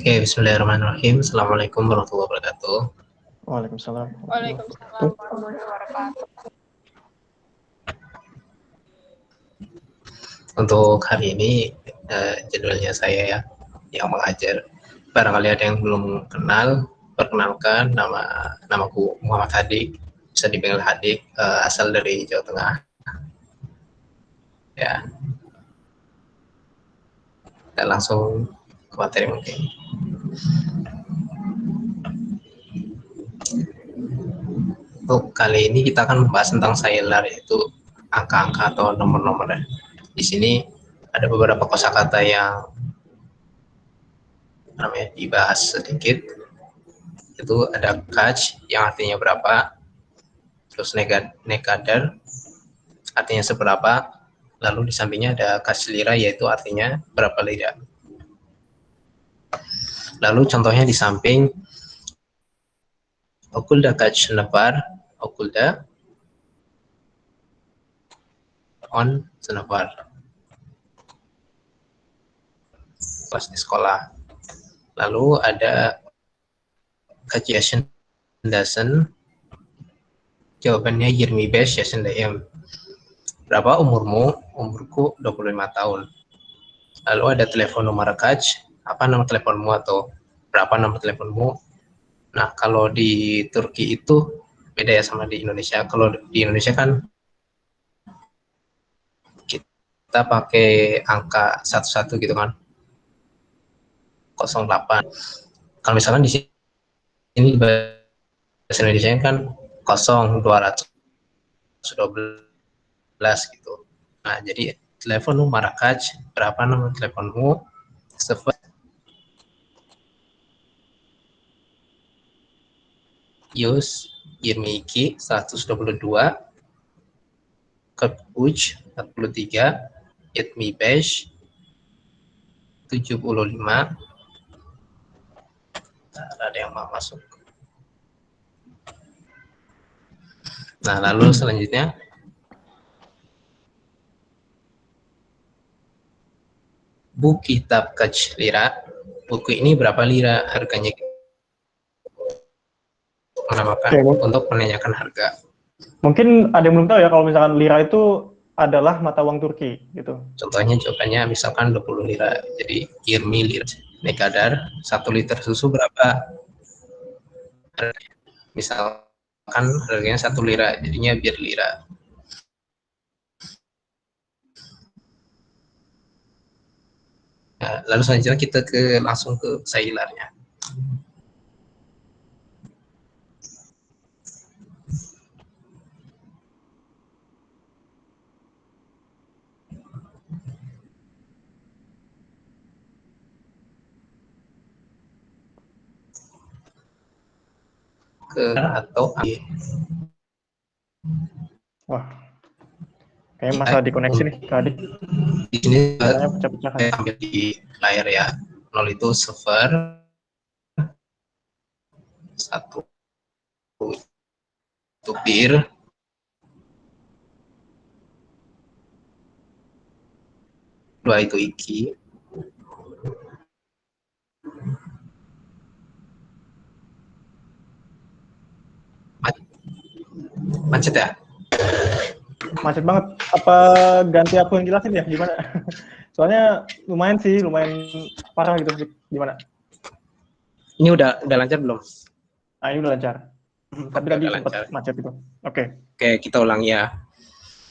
Oke, bismillahirrahmanirrahim. Assalamualaikum warahmatullahi wabarakatuh. Waalaikumsalam. Waalaikumsalam warahmatullahi wabarakatuh. Untuk hari ini jadwalnya saya ya yang mengajar. Barangkali ada yang belum kenal, perkenalkan namaku Muhammad Hadik, bisa dipanggil Hadik, asal dari Jawa Tengah. Ya, dan langsung ke materi mungkin. Untuk kali ini kita akan membahas tentang scalar, yaitu angka-angka atau nomor-nomor. Di sini ada beberapa kosakata yang dibahas sedikit. Itu ada kaj yang artinya berapa, terus nekadar artinya seberapa, lalu di sampingnya ada kaj lira yaitu artinya berapa lira. Lalu contohnya di samping okulda kaj senepar, okulda on senepar pas di sekolah. Lalu ada kajian dasen, jawabannya Yirmi Besh ya sendayem. Berapa umurmu? Umurku 25 tahun. Lalu ada telepon nomor kaj, apa nama teleponmu atau berapa nama teleponmu. Nah, kalau di Turki itu beda ya sama di Indonesia. Kalau di Indonesia kan kita pakai angka 11 gitu kan. 08. Kalau misalkan di sini bahasa Indonesia kan 0212 gitu. Nah, jadi telepon nomor kaj, berapa nomor teleponmu? Yus Yirmiki 122, Kebuj 43, Yitmi Besh 75. Ada yang mau masuk. Nah, lalu selanjutnya buku kitab kaj lira. Buku ini berapa lira harganya? Untuk menanyakan harga. Mungkin ada yang belum tahu ya kalau misalkan lira itu adalah mata uang Turki gitu. Contohnya jawabannya misalkan 20 lira. Jadi Yirmi lira. Nekadar 1 liter susu berapa? Misalkan harganya 1 lira, jadinya biar lira. Nah, lalu selanjutnya kita langsung ke sailarnya. Atau Wah, kayaknya masalah di koneksi nih Kak Adik. Di sini pecah-pecahan. saya ambil di layar ya. 0 itu server, 1 itu bir, 2 itu iki, macet ya? Macet banget. Apa ganti aku yang jelasin ya? Gimana? Soalnya lumayan parah gitu. Gimana? Ini udah lancar belum? Nah, ini udah lancar. Tapi tadi sempat macet itu. Oke, kita ulang ya.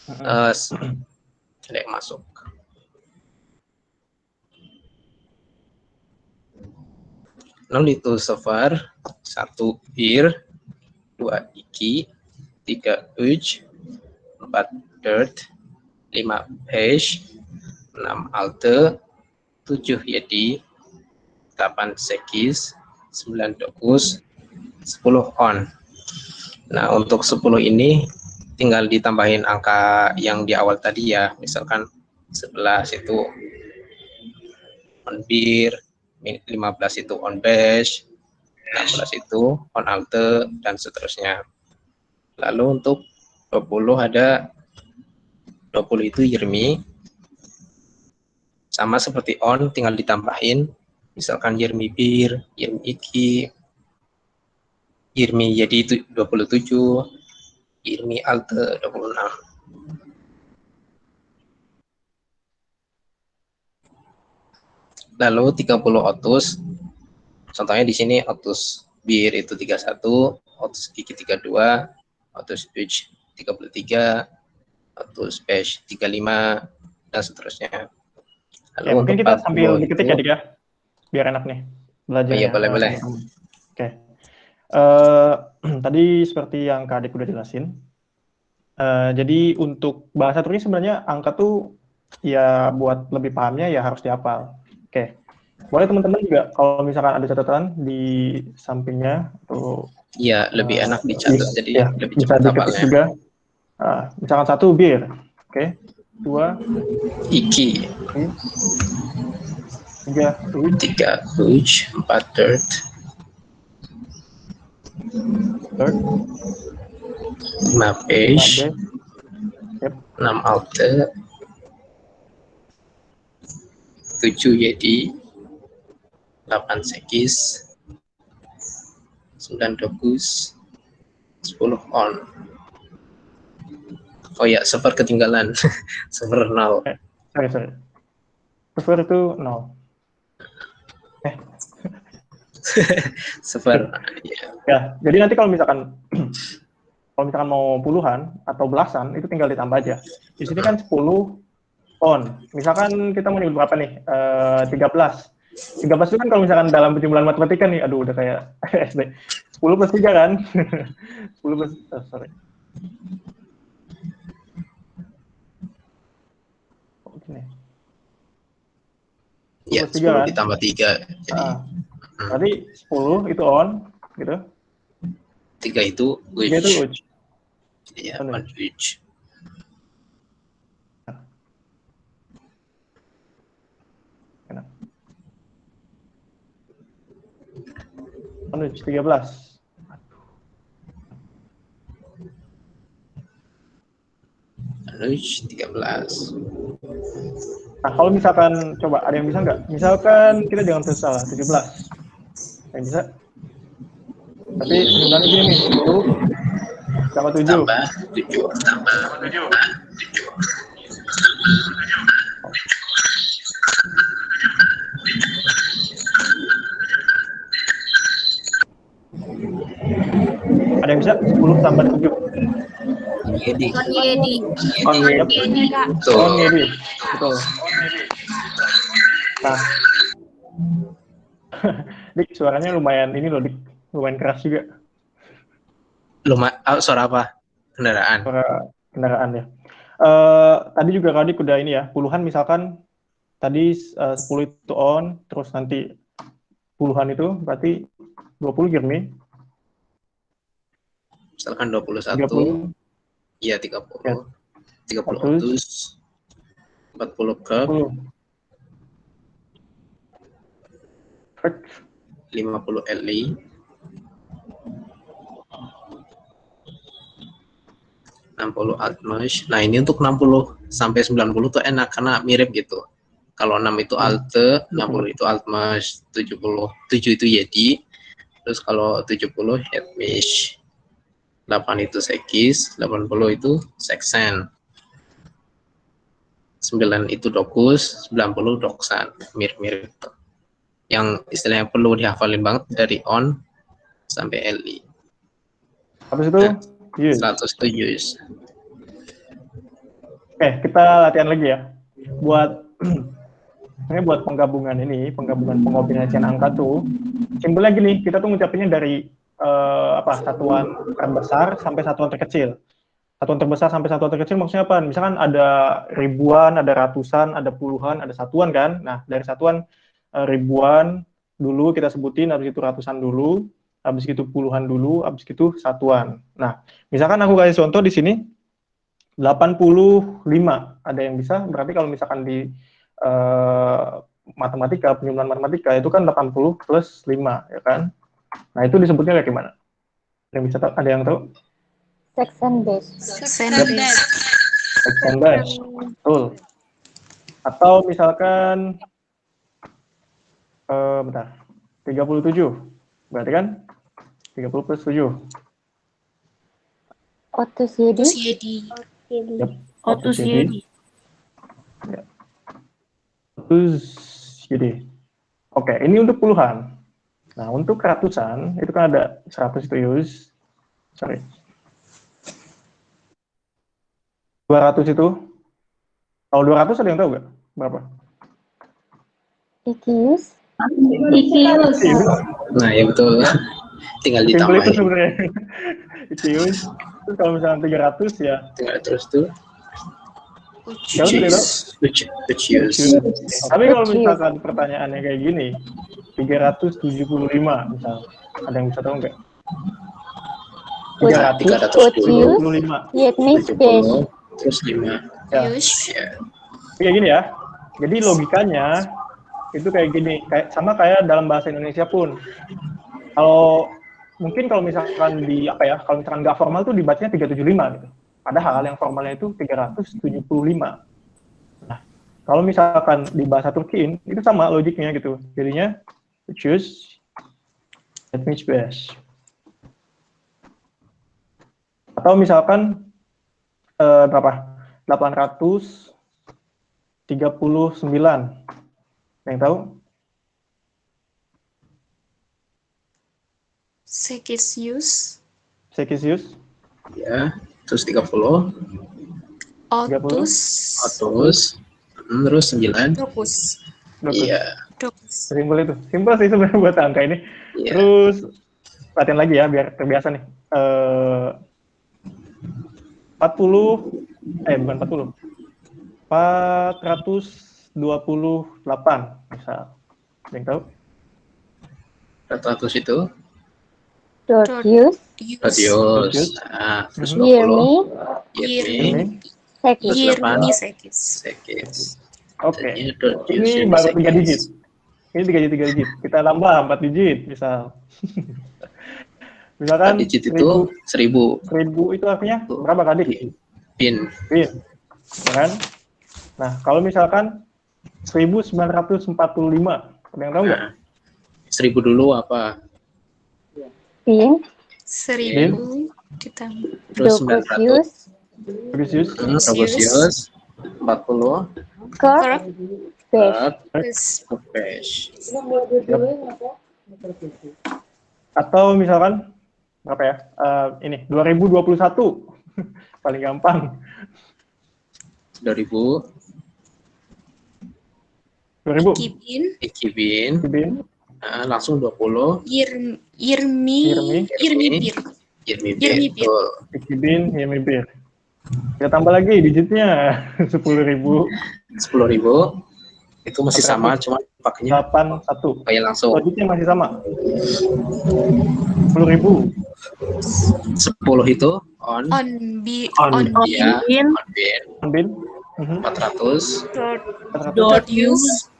Ada yang masuk. Nol itu server, 1 bir, 2 iki, 3 uj, 4 dirt, 5 hash, 6 alte, 7 yedi, 8 sekis, 9 dokus, 10 on. Nah, untuk 10 ini tinggal ditambahin angka yang di awal tadi ya. Misalkan 11 itu on bir, 15 itu on bash, 16 itu on alte, dan seterusnya. Lalu untuk 20 ada 20 itu Yirmi, sama seperti on, tinggal ditambahin Misalkan Yirmi Bir, Yirmi Iki, Yirmi Yedi itu 27, Yirmi Alte 26. Lalu 30 Otus, contohnya di sini Otus Bir itu 31, Otus Iki 32, Otus Uj 33, Otus Pesh 35, dan seterusnya. Lalu Ya, mungkin kita sambil diketik ya, itu, Dik ya, biar enak nih belajarnya. iya, boleh. Oke. Tadi seperti yang Kak Adik udah jelasin, jadi untuk bahasa Turki sebenarnya angka tuh ya buat lebih pahamnya ya harus dihafal. Oke. Boleh teman-teman juga kalau misalkan ada catatan di sampingnya atau iya, lebih enak dicatat, jadi ya, lebih bisa cepat diketik hafalnya. juga. Misalkan 1 bir, oke. 2 Iki, 3 uj, 3 Uj, 4 Dirt, 5 Pesh, 6 Alte, 7 Yedi, 8 Sekis, 9 Dogus, 10 On. Oh ya, server ketinggalan. Server 0. sorry. Server itu 0. Server, Ya, jadi nanti kalau misalkan mau puluhan atau belasan itu tinggal ditambah aja. Di sini kan 10 on. Misalkan kita mau nyebut berapa nih? 13. 13 itu kan kalau misalkan dalam penjumlahan matematika nih, aduh udah kayak SD. 10 plus 3 kan? 10 plus, sorry. Gini. ya, 10 kan? ditambah 3. Jadi, berarti 10 itu on, gitu. 3 itu Uj. 3 itu uj. Iya, on Uj. On uj 13. Uj 13. Nah, kalau misalkan, coba ada yang bisa nggak? Misalkan kita jangan salah, 17. Yang bisa? Tapi jumlahnya gini nih, 10 tambah 7. Tambah 7. Tambah 7. Ada yang bisa? 10 tambah 7. Yedi. On Yedi, Kak. On Yedi. Betul. Nah. Dik, suaranya lumayan ini loh, Dik. Lumayan keras juga. Suara apa? Kendaraan. Suara kendaraan ya. Tadi juga Kak Dik udah ini ya, puluhan misalkan tadi 10 itu on, terus nanti puluhan itu berarti 20 Girmi. Misalkan 21. 30. Iya, 30. Ya. 30 Otus. 40 Cup. 50 Eli. 60 Altmesh. Nah, ini untuk 60 sampai 90 tuh enak karena mirip gitu. Kalau 6 itu Alte, 60 itu Altmesh, 70, 7 itu Yedi. Terus kalau 70 Hetmish. 8 itu Sekis, 80 itu Seksen. 9 itu Dokus, 90 Doksan. Mirip-mirip. Yang istilahnya perlu dihafalin banget dari on sampai li. Habis itu 100 itu use. Oke, kita latihan lagi ya. Buat penggabungan pengombinasian angka tuh simpelnya gini, kita tuh ngucapinnya dari satuan terbesar sampai satuan terkecil. Satuan terbesar sampai satuan terkecil maksudnya apa? Misalkan ada ribuan, ada ratusan, ada puluhan, ada satuan kan? Nah, dari satuan ribuan dulu kita sebutin, habis itu ratusan dulu, habis itu puluhan dulu, habis itu satuan. Nah, misalkan aku kasih contoh di sini 85, ada yang bisa, berarti kalau misalkan di matematika, penjumlahan matematika itu kan 80 plus 5, ya kan? Nah, itu disebutnya kayak gimana? Ada yang tahu? Section dash. Section dash, betul. Atau misalkan Bentar. 37. Berarti kan 30 plus 7. Otus Yedi. Yep. Otus Yedi. Ya. Terus jadi. Oke, ini untuk puluhan. Nah, untuk ratusan, itu kan ada 100 itu use. Sorry. 200 itu. Kalau 200 ada yang tahu nggak? Berapa? Ikius. Nah, ya betul. Tinggal Simpel itu ditambahin. sebenarnya. Itu use. Terus kalau misalnya 300 ya. Tinggal terus tuh. Kalau sudah tahu? Which use. Tapi kalau misalkan pertanyaannya kayak gini, 375 misal, ada yang bisa tahu nggak? 375. Yetnis 70 terus 5. Ya. Ya. Kayak gini ya. Jadi logikanya itu kayak gini, sama kayak dalam bahasa Indonesia pun. Kalau mungkin kalau misalkan kalau misalkan nggak formal tuh dibacanya 375 gitu. Padahal yang formalnya itu 375. Nah, kalau misalkan di bahasa Turkiin, itu sama logiknya gitu. Jadinya, choose, that means best. Atau misalkan, berapa? 839. Yang tahu? Sekisius. Sekisius? Ya, terus 30. Otus. Terus 9. Dokus. Iya. Dokus. Simpel itu. Simpel sih sebenarnya buat angka ini. Iya. Terus, latihan lagi ya, biar terbiasa nih. 428 misal. Yang tahu? 400 itu Dodius. radius. Nah, terus 20. Yirmi. Yirmi. Sekis. Sekis. Oke. Jadinya radius Ini yang baru 3 sekis. digit. Ini 3 digit. Kita tambah 4 digit, misal. Misalkan 4 digit itu 1000. 1000 itu artinya berapa kali? Pin. Ya kan? Nah, kalau misalkan 1945, ada yang tahu nggak? Nah, 1000 dulu apa? Pin. 1000 ditambah Terus 900. Dokusius. Progresius. 40. Kerk. Besh. Besh. Besh. Atau misalkan berapa ya? Ini 2021 paling gampang. 2000. 2000. Kibin. Ikibin. Kibin. Nah, langsung 20. Yirmi Bir. Yirmi Yirmi Bir. betul. Kibin, Yemibir. Kita tambah lagi digitnya 10.000. 10.000. Itu masih sama, cuma pakainya 81. kayak langsung. Logiknya masih sama. 10.000. 10 itu on On ya, bin. on bin. Bin. 400. Dodius.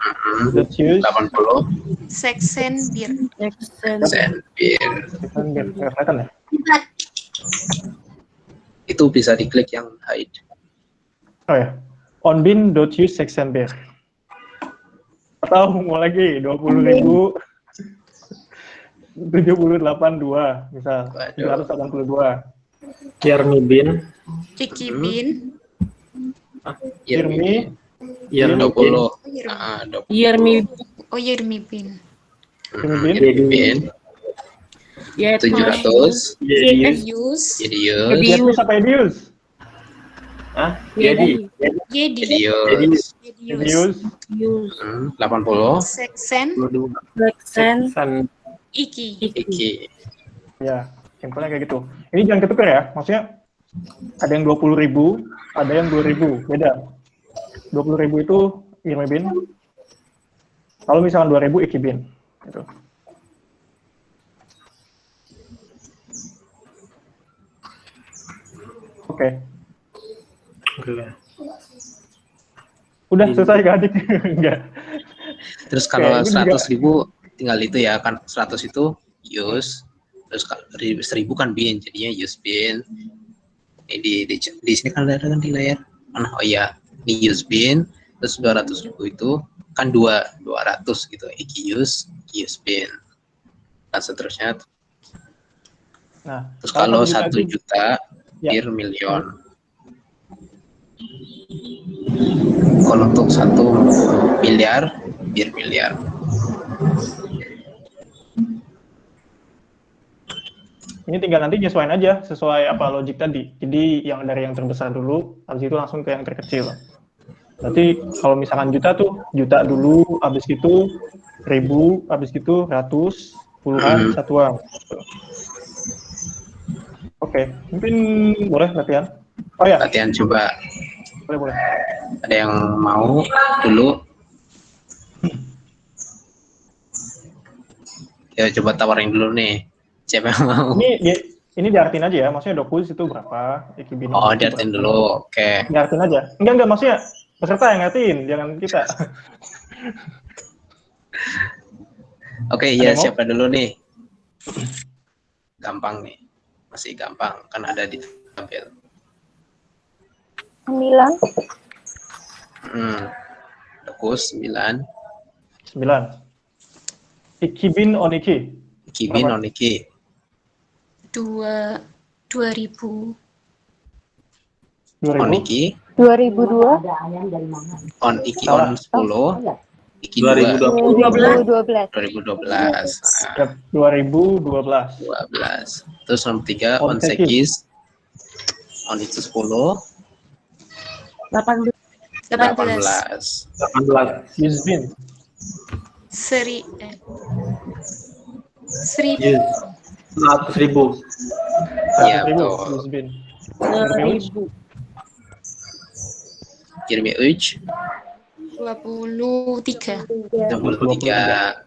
Docius. 80. Seksen Bir. Sen bin. Kelihatan ya? Itu bisa diklik yang hide. Oh ya. On bin Docius Sexenberg. Atau mau lagi 20.000. 782 misal. 782. Yirmi bin. Kibin. Yirmi. Yirmi 20. Yirmi. Oh, Yirmi Bin. Yirmi bin. 700. Yus. Jedius. Yedius apa Yedius? Ah, Yedi. Yedi. Jedius. Yedius. 80. Seksen. Seksen. Iki. Iki. Ya, simpelnya kayak gitu. Ini jangan ketukar ya, maksudnya ada yang 20.000, ada yang 2.000, beda. 20.000 itu Yirmi bin. Kalau misalkan 2.000 Iki bin. Gitu. Oke. Udah selesai gak adik? Enggak. Terus kalau Oke, ini 100.000 tinggal itu ya kan, 100 itu use, terus kalau 1.000 kan bin, jadinya use bin. Ini di sini kan ada kan di layar mana? Oh iya, ini use bin, terus 200.000 itu kan 200 gitu, iki use bin, dan seterusnya. Nah, Terus kalau 1 itu, juta ya. per million. Kalau untuk 1 miliar per miliar. Ini tinggal nanti nyesuaiin aja sesuai apa logik tadi. Jadi yang dari yang terbesar dulu, habis itu langsung ke yang terkecil. Berarti kalau misalkan juta tuh, juta dulu, habis itu 1000, habis itu ratus, puluhan, satuan. Oke, mungkin boleh latihan. Oh ya, Latihan coba. boleh. Ada yang mau dulu? Ya coba tawarin dulu nih. Siapa yang mau? Ini diartin aja ya, maksudnya Dokus itu berapa, Ikibino Oh, itu diartin berapa. dulu. Oke. Diartin aja. Enggak, maksudnya peserta yang ngertiin, jangan kita. Oke, ya siapa dulu nih? Gampang nih. Masih gampang, kan ada di tabel. 9. Dokus 9. 9. Ikibin Oniki. Ikibin Oniki. 2000. Oniki. 2002. On Iki on 10. Iki 2012. 2012. 2012. Terus nomor 3 on Sekis. On itu 10. 18. 18. Yusbin. 1000. 100.000. Iya, betul. Yusbin. 1000. Kirmi Uj 23. 23.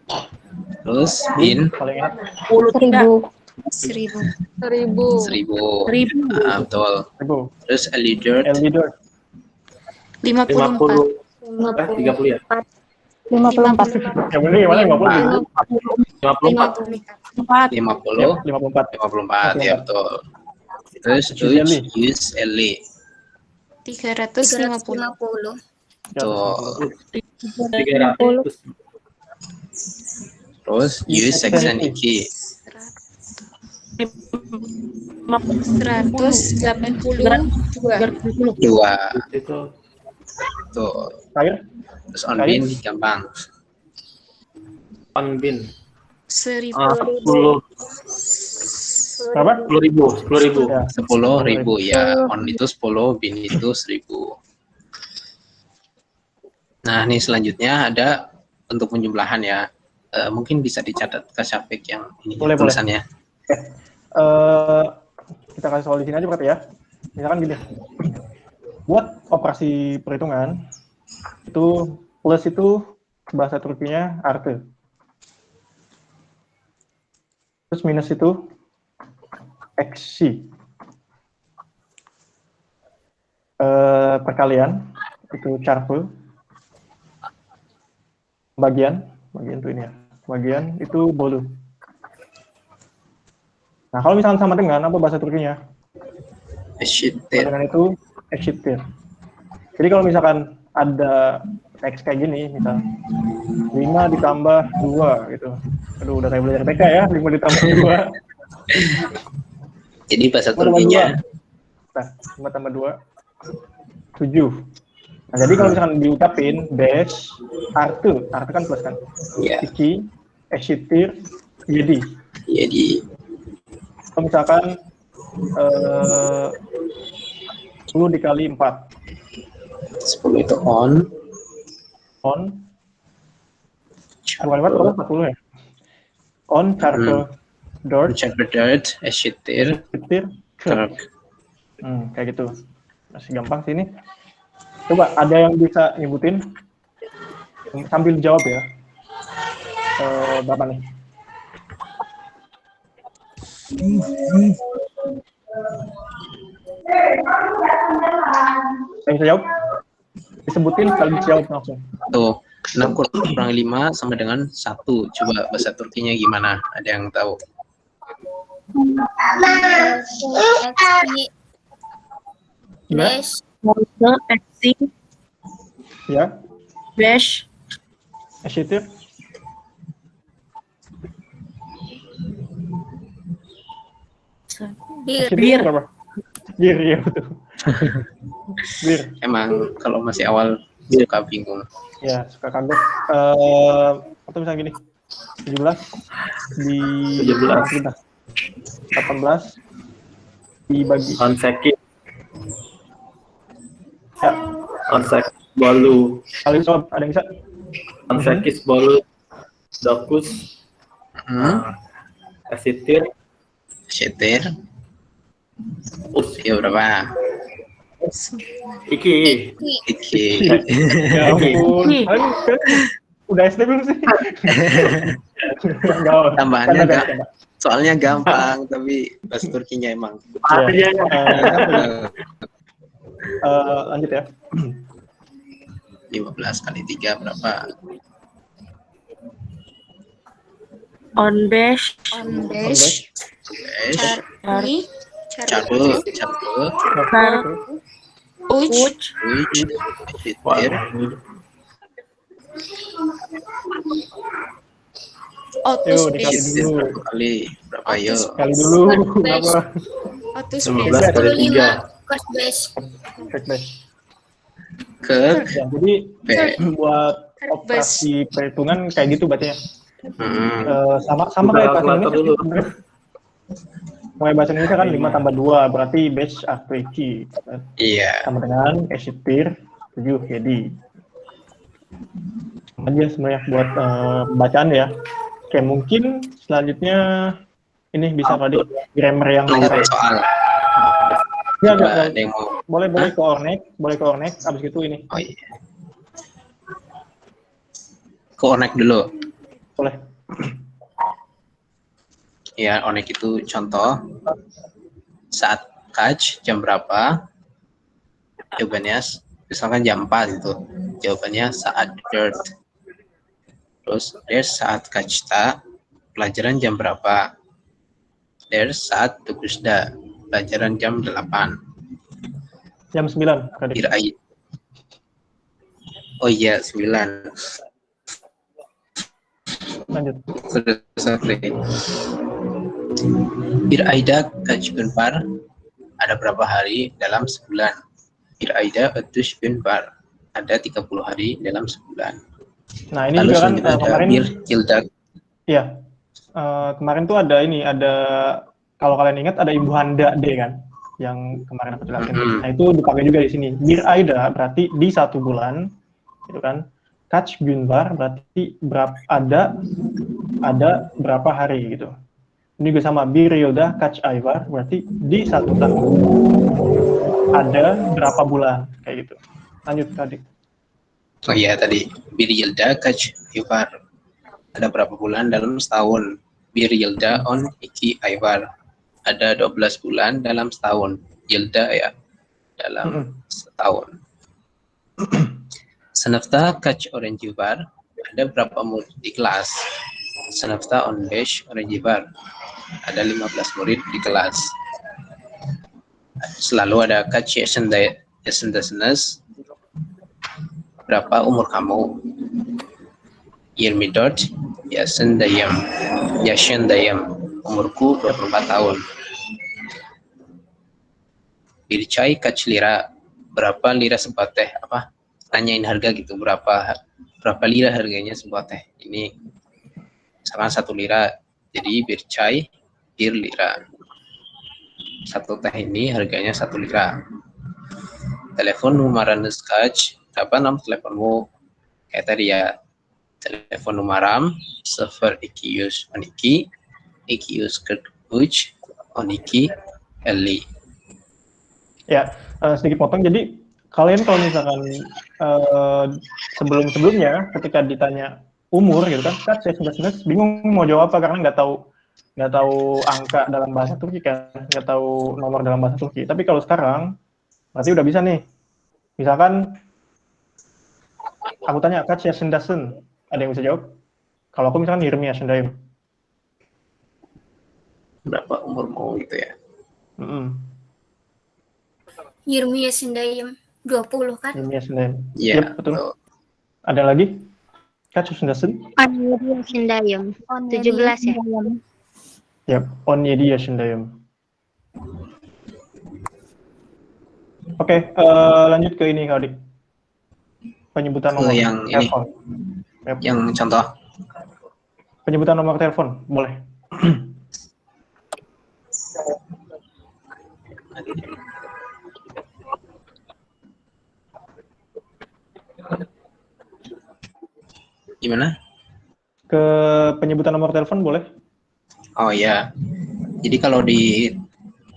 Terus Bin Paling ingat. 1000. 1000. Betul. 1000. Terus Elidert 54. 30 ya? 54. Yang benar gimana? 50. 54. 50. 54. Ya betul. Terus Use Eli 350. Tuh. 300. Terus Use Section Iki 182. 2. Itu Tuh. Terakhir. Terus on Bin gampang. on bin. 1000. 10. Berapa? 10.000. Ya. 10.000 ya. On itu 10, Bin itu 1000. Nah, ini selanjutnya ada untuk penjumlahan ya. Mungkin bisa dicatat ke Syafiq yang ini Boleh, tulisannya. Kita kasih soal di sini aja berarti ya. Misalkan gini. Buat operasi perhitungan itu plus itu bahasa Turkinya artı. Terus minus itu eksi. Perkalian itu çarpı. Bagian itu ini ya. Bagian itu bolu. Nah, kalau misalkan sama dengan apa bahasa Turkinya? Eşittir. Dengan itu eşittir. Jadi kalau misalkan ada teks kayak gini, misal 5 ditambah 2 gitu. Aduh, udah kayak belajar TK ya, 5 ditambah 2. Jadi bahasa Turkinya Nah, 5 tambah 2 7. Nah, jadi kalau misalkan diucapin dash artı kan plus kan? ya. Iki eşittir 7. Jadi Kalau misalkan 10 dikali 4 10 itu on. Kalimat berapa? 40 ya? On çarpı 4 Çarpı eşittir eşittir 40. Kayak gitu. Masih gampang sih ini. Coba ada yang bisa nyebutin sambil jawab ya. Berapa nih? Yang bisa jawab? Disebutin sekali jawab langsung. Tuh, 6 kurang 5 sama dengan 1. Coba bahasa Turkinya gimana? Ada yang tahu? Gimana? Eksi Ya. dash Eshitir? Bir. Eshitir berapa? Bir, iya betul. Bir, Emang kalau masih awal suka bingung. ya suka kagok. Atau misalnya gini, 17 di 17. 18 dibagi. Anseki. Ya, Ansek. Bolu. kalian jawab, ada yang bisa? Ansekis. Bolu. Dokus. Esitir. Shetir, Us. ya berapa? Iki. Iki. Ya ampun, kalian udah SD belum sih? Enggak, Tambahannya canda, enggak. canda. Soalnya gampang, tapi bahasa Turkinya emang. Ya. Lanjut ya. 15 kali 3 berapa? Onbeş. Onbeş. Beş, Çarpı. Cabe, Uç. Uç. Shetir, Otus Yuk, dikali beş. dulu. satu kali berapa yo? Kali dulu. Berapa? Otus 15 kali 3. Kos beş. Cek deh. Ke Ya, jadi B. buat operasi perhitungan kayak gitu bacanya. Sama Buka kayak bahasa kalkulator Indonesia dulu. sih sebenarnya. Kayak bahasa Indonesia kan 5 tambah 2 berarti beş artı 2 Iya. sama dengan eşittir 7 jadi. Aja sebenarnya buat bacaan ya. Oke, mungkin selanjutnya ini bisa tadi grammar yang Lanjut soal. ya, Coba ada yang mau? boleh ke Ornek, abis itu ini Oh iya. Ke Onek dulu. boleh. Ya, Onek itu contoh. Saat kaj jam berapa? Jawabannya misalkan jam 4 itu. Jawabannya saat dirt. Terus there's saat kajta, pelajaran jam berapa? There's saat tukusda, pelajaran jam 8. Jam 9 tadi. Birai. Oh iya, 9. Lanjut. Sorry. Biraida kajbenpar, ada berapa hari dalam sebulan? Biraida kajbenpar, ada 30 hari dalam sebulan. Nah, ini Lalu juga kan selanjutnya ada kemarin bir kildak. ya. Kemarin tuh ada kalau kalian ingat ada Ibu Handa D kan yang kemarin aku jelasin. Nah, itu dipakai juga di sini. Bir Aida berarti di 1 bulan gitu kan. Kaç gün var berarti ada berapa hari gitu. Ini juga sama bir yılda kaç ay var berarti di 1 tahun ada berapa bulan kayak gitu. Lanjut tadi. Oh iya tadi bir yılda kaç ay var, ada berapa bulan dalam setahun. Bir yılda 12 ay var, ada 12 bulan dalam setahun. Yılda ya dalam setahun. Sınıfta kaç öğrenci var, ada berapa murid di kelas. Sınıfta 15 öğrenci var, ada 15 murid di kelas. Selalu ada kaç yaşındasınız, berapa umur kamu. 24 yaşındayım, umurku 24 tahun. Bir çay kaç lira, berapa lira sebuah teh, apa tanyain harga gitu, berapa lira harganya sebuah teh. Ini misalkan 1 lira, jadi bir çay 1 lira, 1 teh ini harganya 1 lira. Telepon numaranız kaç, berapa nomor teleponmu, kayak tadi ya, telepon numaram 0212 243 12 50. Ya, sedikit potong. Jadi kalian kalau misalkan sebelum-sebelumnya ketika ditanya umur gitu kan, saya sebenarnya bingung mau jawab apa karena nggak tahu angka dalam bahasa Turki kan, nggak tahu nomor dalam bahasa Turki. Tapi kalau sekarang berarti udah bisa nih. Misalkan aku tanya kaç yaşındasın, ada yang bisa jawab? Kalau aku misalkan 20 yaşındayım. Berapa umurmu gitu ya. 20 yaşındayım. 20 kan? 20 yaşındayım. Iya, Yep, betul. betul. Ada lagi? Kaçışındasın? 17 yaşındayım. 17 ya. Yap, 17 yaşındayım. Oke, lanjut ke ini Kak Dik. Penyebutan nomor yang ini, telepon. Yap. yang contoh. Penyebutan nomor telepon, boleh. Gimana? Ke penyebutan nomor telepon boleh? Oh ya, jadi kalau di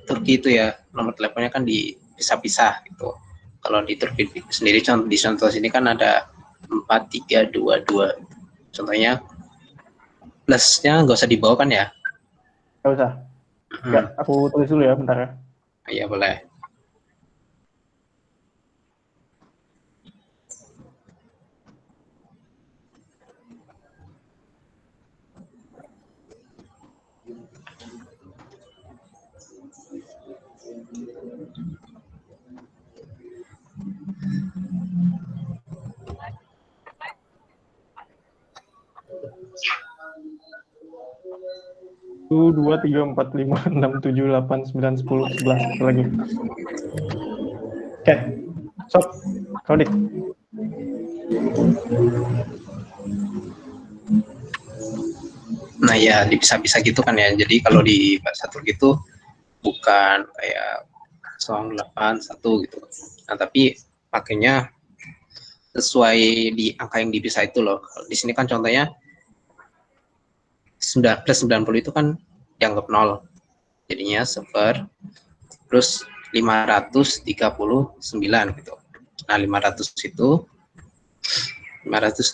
Turki itu ya nomor teleponnya kan dipisah-pisah gitu. Kalau di Turki sendiri di contoh sini kan ada 4322. Contohnya plusnya nggak usah dibawa kan ya? Nggak usah. Nggak, aku tulis dulu ya, bentar ya. Iya boleh. Satu, 2, 3, 4, 5, 6, 7, 8, 9, 10, 11. Satu lagi. Oke. Sok. Kau Dik. Nah ya dipisah-pisah gitu kan ya. Jadi kalau di bahasa Turki itu bukan kayak 081 gitu. Nah tapi pakainya sesuai di angka yang dipisah itu loh. Di sini kan contohnya plus 90 itu kan dianggap 0. Jadinya 0 terus 539 gitu. Nah 500 itu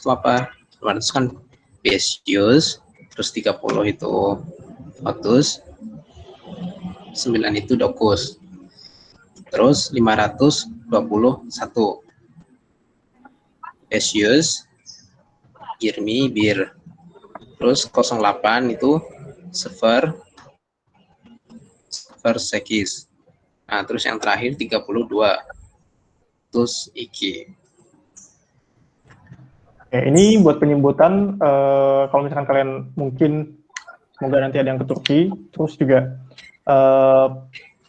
apa? 500 kan base use, terus 30 itu otus, 9 itu dokus. Terus 521 base use, Girmi bir. Terus 08 itu server sekis. Nah, terus yang terakhir 32. Terus iki. Oke, ini buat penyebutan kalau misalkan kalian mungkin semoga nanti ada yang ke Turki, terus juga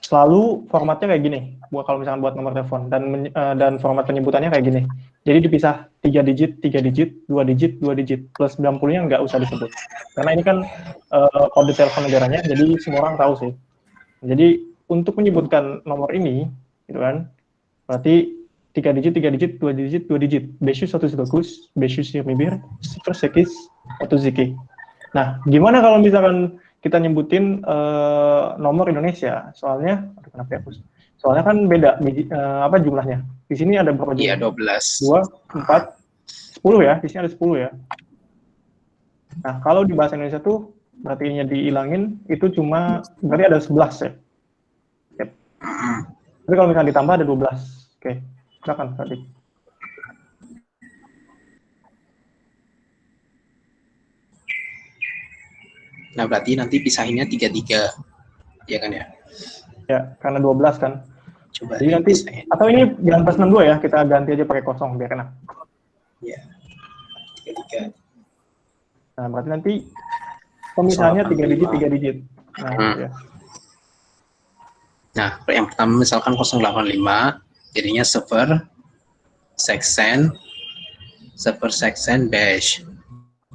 selalu formatnya kayak gini. Buat kalau misalkan buat nomor telepon dan format penyebutannya kayak gini. Jadi dipisah 3 digit, 3 digit, 2 digit, 2 digit, plus 90-nya nggak usah disebut. Karena ini kan kode telepon negaranya, jadi semua orang tahu sih. Jadi untuk menyebutkan nomor ini, gitu kan, berarti 3 digit, 3 digit, 2 digit, 2 digit. 539, 521, 08, 32. Nah, gimana kalau misalkan kita nyebutin nomor Indonesia? Soalnya, aduh, kenapa ya, Pus? Soalnya kan beda apa jumlahnya. Di sini ada berapa jumlah? Iya, 12. 2, 4, 10 ya. Di sini ada 10 ya. Nah, kalau di bahasa Indonesia tuh berarti ini dihilangin, itu cuma berarti ada 11 ya. Yep. Tapi kalau misalkan ditambah ada 12. Oke. Silakan, Kak Dik. Nah, berarti nanti pisahinnya 33. Ya kan ya? Ya, karena 12 kan. Coba Jadi nanti, pisahin. atau ini jangan plus 62 ya, kita ganti aja pakai kosong, biar enak. Ya. 33. Nah, berarti nanti pemisahannya 3 digit, 3 digit. Nah, ya. Nah, yang pertama misalkan 085, jadinya server section bash.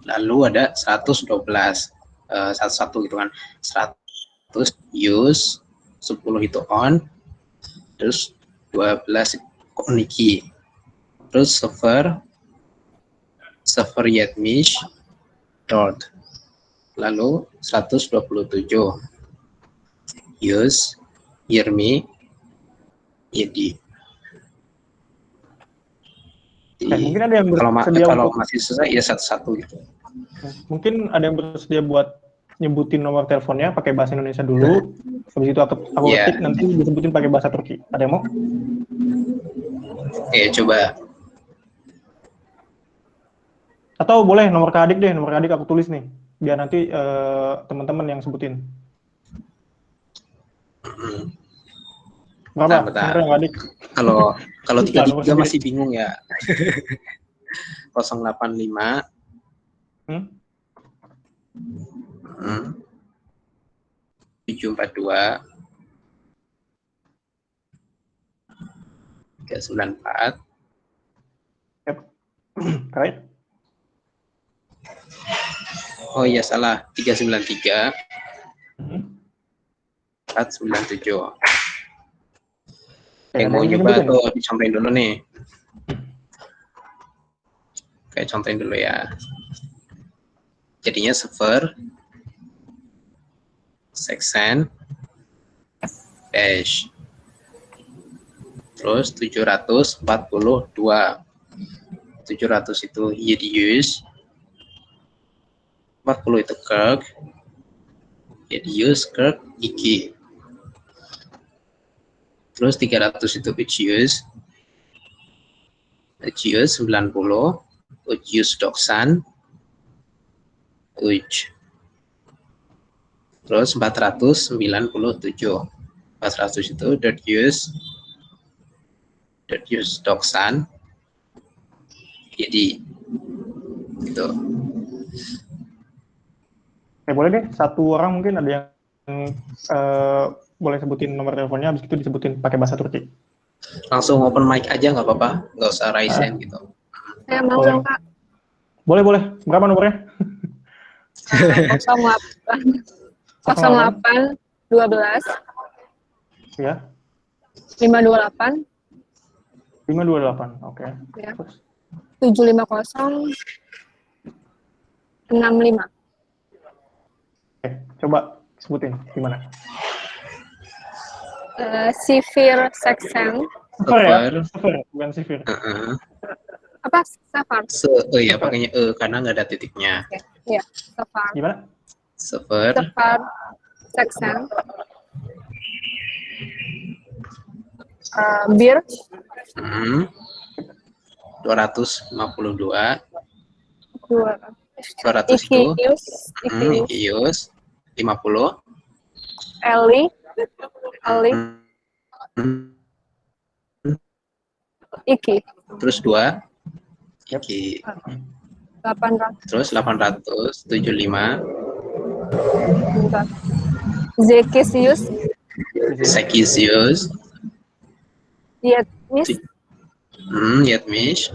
Lalu ada 112, 11 gitu kan. 100 use, 10 itu on, terus 12 koniki. Terus server yetmiş dot. Lalu 127 use Yirmi Yedi. Mungkin ada yang bersedia kalau masih susah ya satu-satu gitu. Mungkin ada yang bersedia buat nyebutin nomor teleponnya pakai bahasa Indonesia dulu. Habis itu aku ketik nanti disebutin pakai bahasa Turki. Ada yang mau? Coba. Atau boleh nomor Kak Adik deh, nomor Kak Adik aku tulis nih. Biar nanti teman-teman yang sebutin. Berapa? Bentar. Nomor Kak Adik? Kalau 33 masih bingung ya. 085 742 394. Yep. Right. Oh iya salah, 393 497. Yang mau nyoba tuh dicontohin dulu nih. Oke, contohin dulu ya. Jadinya server section dash terus 742. 700 itu use, 40 itu Kirk, use Kirk Iki. Terus 300 itu use 90, use Doksan, terus 497. 400 itu use Doksan, jadi gitu. Boleh deh, satu orang mungkin ada yang boleh sebutin nomor teleponnya, habis itu disebutin pakai bahasa Turki. Langsung open mic aja nggak apa-apa, nggak usah raise hand gitu. Saya mau Boleh. dong, Kak. Boleh. Berapa nomornya? 08 12 Ya, 528 528. Oke. Ya. Terus 750 65. Oke, coba sebutin gimana? Sivir Section. Sivir, bukan sivir. Apa? Safar. Ya pakainya karena nggak ada titiknya. Iya, Safar. Gimana? Server Safar Section. Bir 252 200 itu Ikius 50 Eli Iki terus 2 Iki 800 terus 875 Zekisius Sekisius Yetmis Yetmish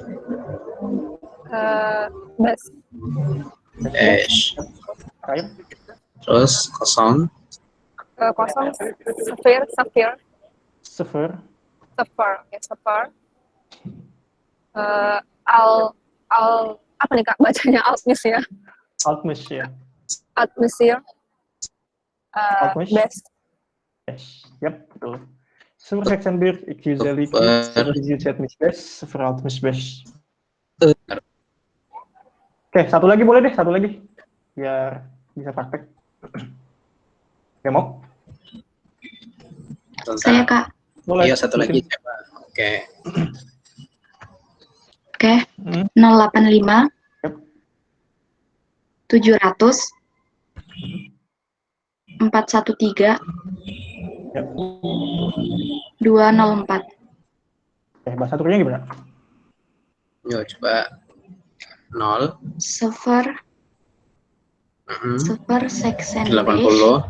Bas Dash Ayo. terus 0 kosong Safir apa nih Kak bacanya Altmis ya Altmis ya. Altmisir Altmis. Best Yep, betul. Server section bir 252 Altmis Best. Oke, satu lagi boleh deh, satu lagi. Biar bisa praktek. Oke, mau? Saya, Kak. Boleh. Iya, satu lagi siapa? Oke. Oke. 085 700 413 Yep. 204. Bahasa Turkinya gimana? Yo, coba 0 Server section 80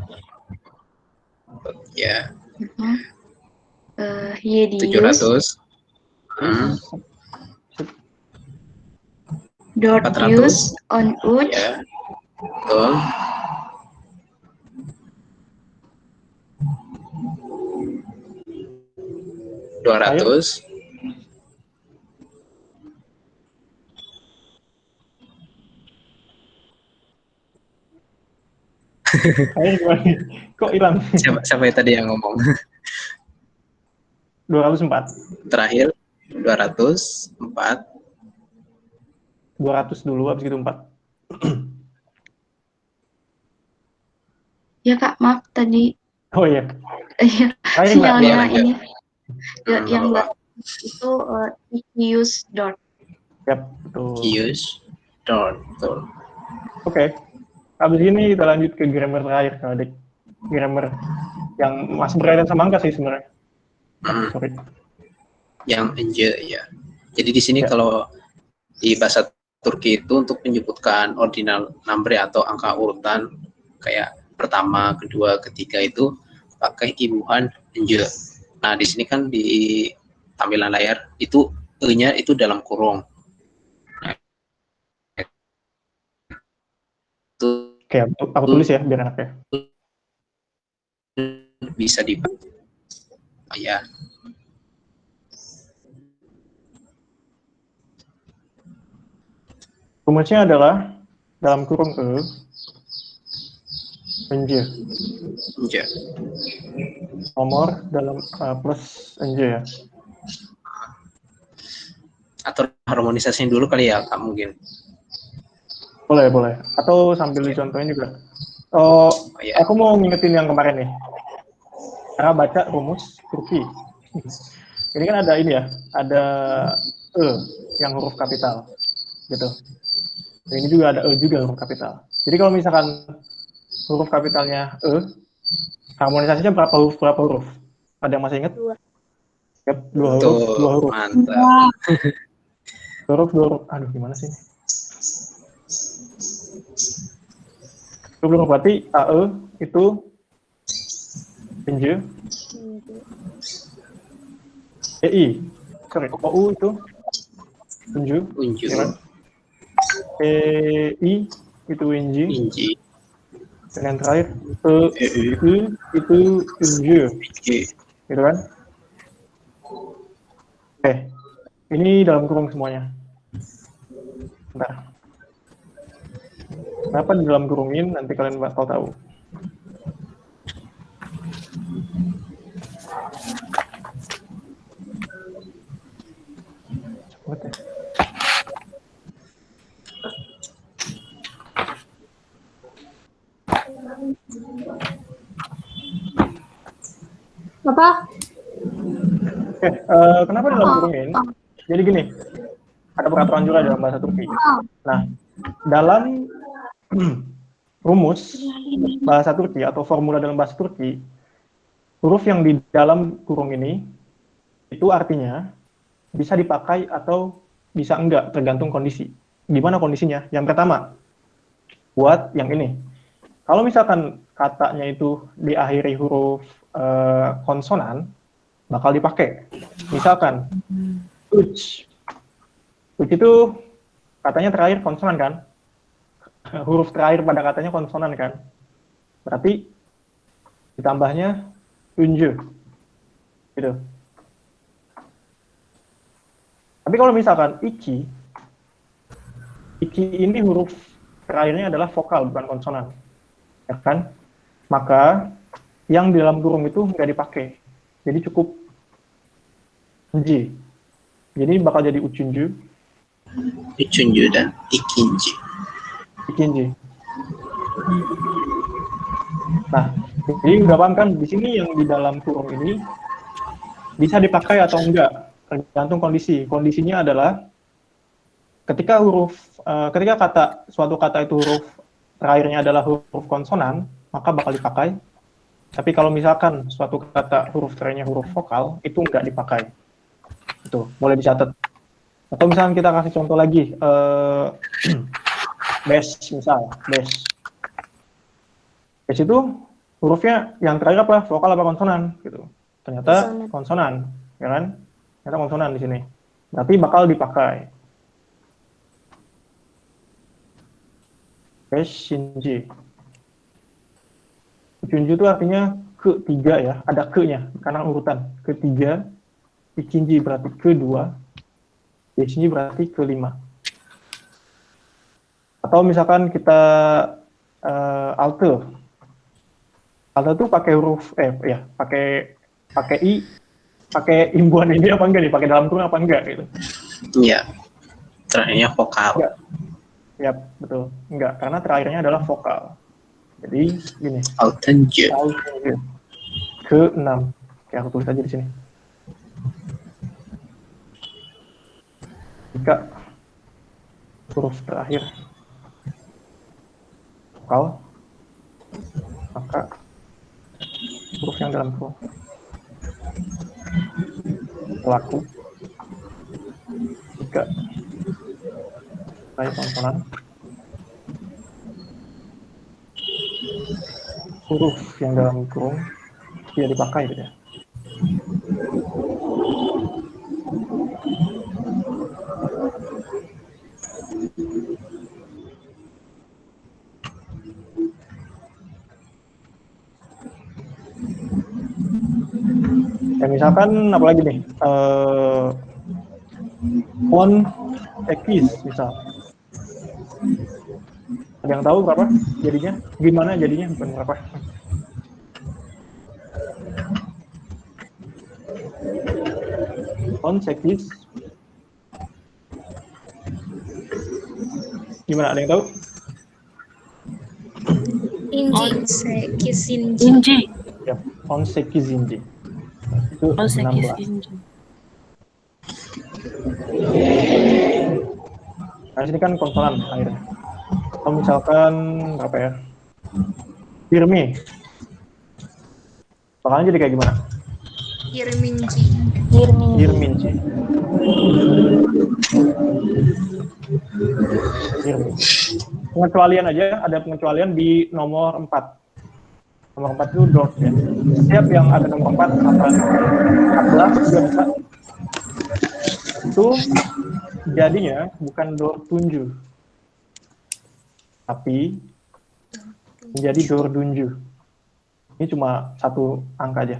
ya Yedius 700 dot 400 use on uj ya betul. Ayo. 200 Ayo gimana? Kok hilang? siapa tadi yang ngomong? 204. Terakhir 204 200 dulu, habis itu 4. ya Kak, maaf tadi Oh iya. sinyalnya lanjut. ini nggak yang apa-apa. itu use dot. Yap, betul. use betul. Oke. Habis ini kita lanjut ke grammar terakhir, Kak Adik. Grammar yang masih berkaitan sama angka sih sebenarnya. Sorry. Yang enje ya. Jadi di sini Ya. kalau di bahasa Turki itu untuk menyebutkan ordinal number atau angka urutan kayak pertama, kedua, ketiga itu pakai imbuhan enje. Nah, di sini kan di tampilan layar itu e-nya itu dalam kurung. Nah, itu Oke, aku tulis ya biar enak ya. bisa dibaca. Ya. Rumusnya adalah dalam kurung enje. Enje. Nomor dalam plus enje ya. Atau harmonisasinya dulu kali ya, Kak, mungkin. Boleh. Atau sambil dicontohin juga. Oh, ya. Aku mau ngingetin yang kemarin nih. Cara baca rumus Turki. Ini kan ada ini ya, ada yang huruf kapital, gitu. Ini juga ada juga huruf kapital. Jadi kalau misalkan huruf kapitalnya harmonisasinya berapa huruf? Ada yang masih ingat? Yep, dua huruf. Mantap. Dua huruf. Aduh, gimana sih ini? Dua huruf berarti AE itu enje. EI, sorry, OU itu enje. Unju. Ya kan? EI itu inji. Dan yang terakhir itu enje. Gitu kan? Oke. Ini dalam kurung semuanya. Bentar. Kenapa di dalam kurungin? Nanti kalian bakal tahu. Cepet ya. Apa? Oke, kenapa dalam kurungin? Jadi gini, ada peraturan juga dalam bahasa Turki. Nah, dalam rumus bahasa Turki atau formula dalam bahasa Turki, huruf yang di dalam kurung ini itu artinya bisa dipakai atau bisa enggak, tergantung kondisi. Gimana kondisinya? Yang pertama, buat yang ini. Kalau misalkan katanya itu diakhiri huruf konsonan, bakal dipakai. Misalkan, uch itu katanya terakhir konsonan kan? Huruf terakhir pada katanya konsonan kan? Berarti ditambahnya unju. Gitu. Tapi kalau misalkan iki ini huruf terakhirnya adalah vokal bukan konsonan. Ya kan? Maka yang di dalam kurung itu nggak dipakai. Jadi cukup enji. Jadi bakal jadi uchunju. Uchunju dan ikinji. Ikinji. Nah, jadi udah paham kan di sini yang di dalam kurung ini bisa dipakai atau enggak, tergantung kondisi. Kondisinya adalah ketika suatu kata itu huruf terakhirnya adalah huruf konsonan, maka bakal dipakai. Tapi kalau misalkan suatu kata huruf terakhirnya huruf vokal, itu enggak dipakai. Itu boleh dicatat. Atau misalkan kita kasih contoh lagi, bes misal, bes itu hurufnya yang terakhir apa? Vokal apa konsonan? Gitu. Ternyata konsonan, ya kan? Ternyata konsonan di sini. Berarti bakal dipakai. Bes shinji. Uchunju itu artinya ketiga ya, ada ke-nya, karena urutan. Ketiga, ikinji berarti kedua, beshinji berarti kelima. Atau misalkan kita alte. Alte itu pakai huruf pakai i, pakai imbuhan ini apa enggak nih? Pakai dalam kurung apa enggak gitu? Iya. Terakhirnya vokal. Enggak. Ya, betul. Enggak, karena terakhirnya adalah vokal. Jadi gini. Altenje. Ke-6. Oke, aku tulis aja di sini. Jika huruf terakhir vokal, maka huruf yang dalam kurung berlaku. Jika Kayak konsonan. Huruf yang dalam kurung tidak dipakai gitu ya. Ya misalkan apalagi nih, font X misal. Ada yang tahu berapa jadinya? Gimana jadinya? Bukan berapa. Font X. Gimana? Ada yang tahu? Inji. Ya, font Sekizinji. Itu 16. Nah, sini kan konsonan akhirnya. Kalau misalkan apa ya? Irmi. Bakalan jadi kayak gimana? Irminji. Irminji. Irmi. Pengecualian aja, ada pengecualian di nomor 4. Nomor 4 itu dot ya. Setiap yang ada nomor 4 sampai 14 juga bisa. Itu jadinya bukan dor tunju, tapi menjadi dor dunju. Ini cuma satu angka aja.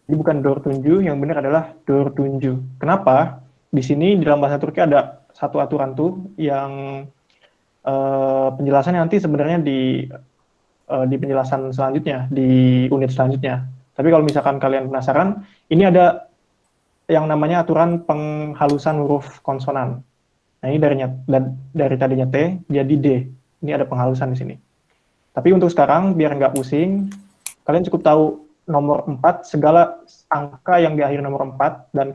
Jadi bukan dor tunju, yang benar adalah dor tunju. Kenapa? Di sini di dalam bahasa Turki ada satu aturan tuh yang penjelasannya nanti sebenarnya di penjelasan selanjutnya, di unit selanjutnya. Tapi kalau misalkan kalian penasaran, ini ada yang namanya aturan penghalusan huruf konsonan. Nah, ini dari tadinya T jadi D. Ini ada penghalusan di sini. Tapi untuk sekarang, biar nggak pusing, kalian cukup tahu nomor 4, segala angka yang di akhir nomor 4, dan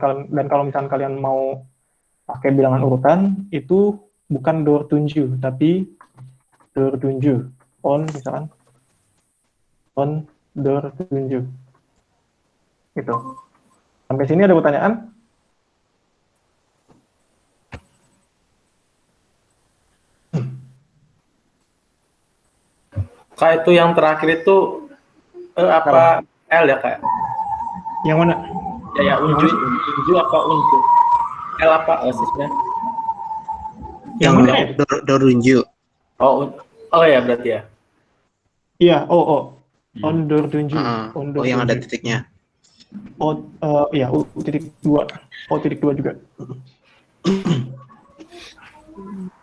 kalau misalkan kalian mau pakai bilangan urutan, itu bukan dor tunju, tapi dor tunju. On, misalkan. On, dor tunju. Gitu. Sampai sini ada pertanyaan? Kak, itu yang terakhir itu apa L ya Kak? Yang mana? Ya unju apa unju? L apa sebenarnya? Yang mana? Dorunju. Oh ya berarti ya. Iya, on dor tunju. Oh, yang ada titiknya. Iya, U.2. O.2 juga.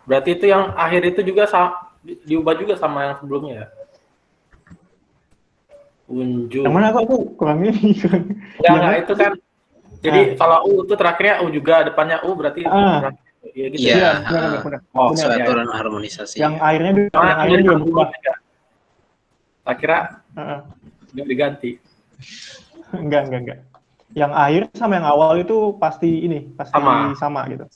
Berarti itu yang akhir itu juga diubah juga sama yang sebelumnya ya? Unju. Yang mana aku kurang ini? Enggak, itu kan. Jadi kalau U itu terakhirnya U juga, depannya U berarti ya gitu. Iya. Benar. Sesuai aturan harmonisasi. Yang akhirnya juga berubah. Tak kira nggak diganti. Enggak. Yang akhir sama yang awal itu pasti sama gitu.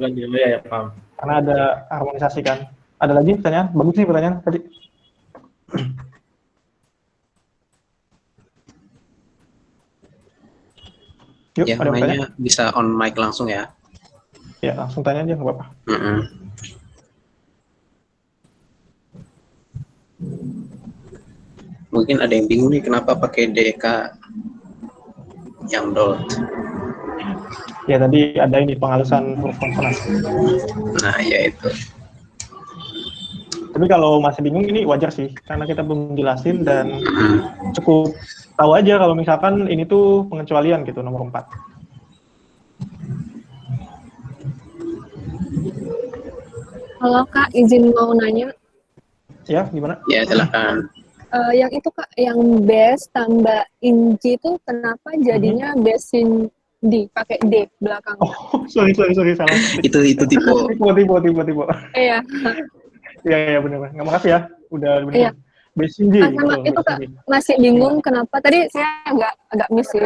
Ganti ya paham. Karena ada harmonisasi kan. Ada lagi pertanyaan? Bagus nih pertanyaan tadi. Yuk, Ya, ada mainnya bisa on mic langsung ya. Ya, langsung tanya aja, nggak apa-apa. Mungkin ada yang bingung nih kenapa pakai DK yang dot. Ya, tadi ada ini penghalusan huruf konsonan. Nah, ya itu. Tapi kalau masih bingung ini wajar sih, karena kita belum jelasin dan cukup tahu aja kalau misalkan ini tuh pengecualian gitu, nomor 4. Halo Kak, izin mau nanya. Ya, gimana? Ya, silakan. Yang itu Kak, yang base tambah inji itu kenapa jadinya besin D, pakai D belakang? Oh, sorry, salah. itu tipe. Tipe. Iya. Iya, benar. Nggak, makasih ya, udah benar. Iya. Besinji. Sama itu Kak, masih bingung kenapa, tadi saya agak miss sih.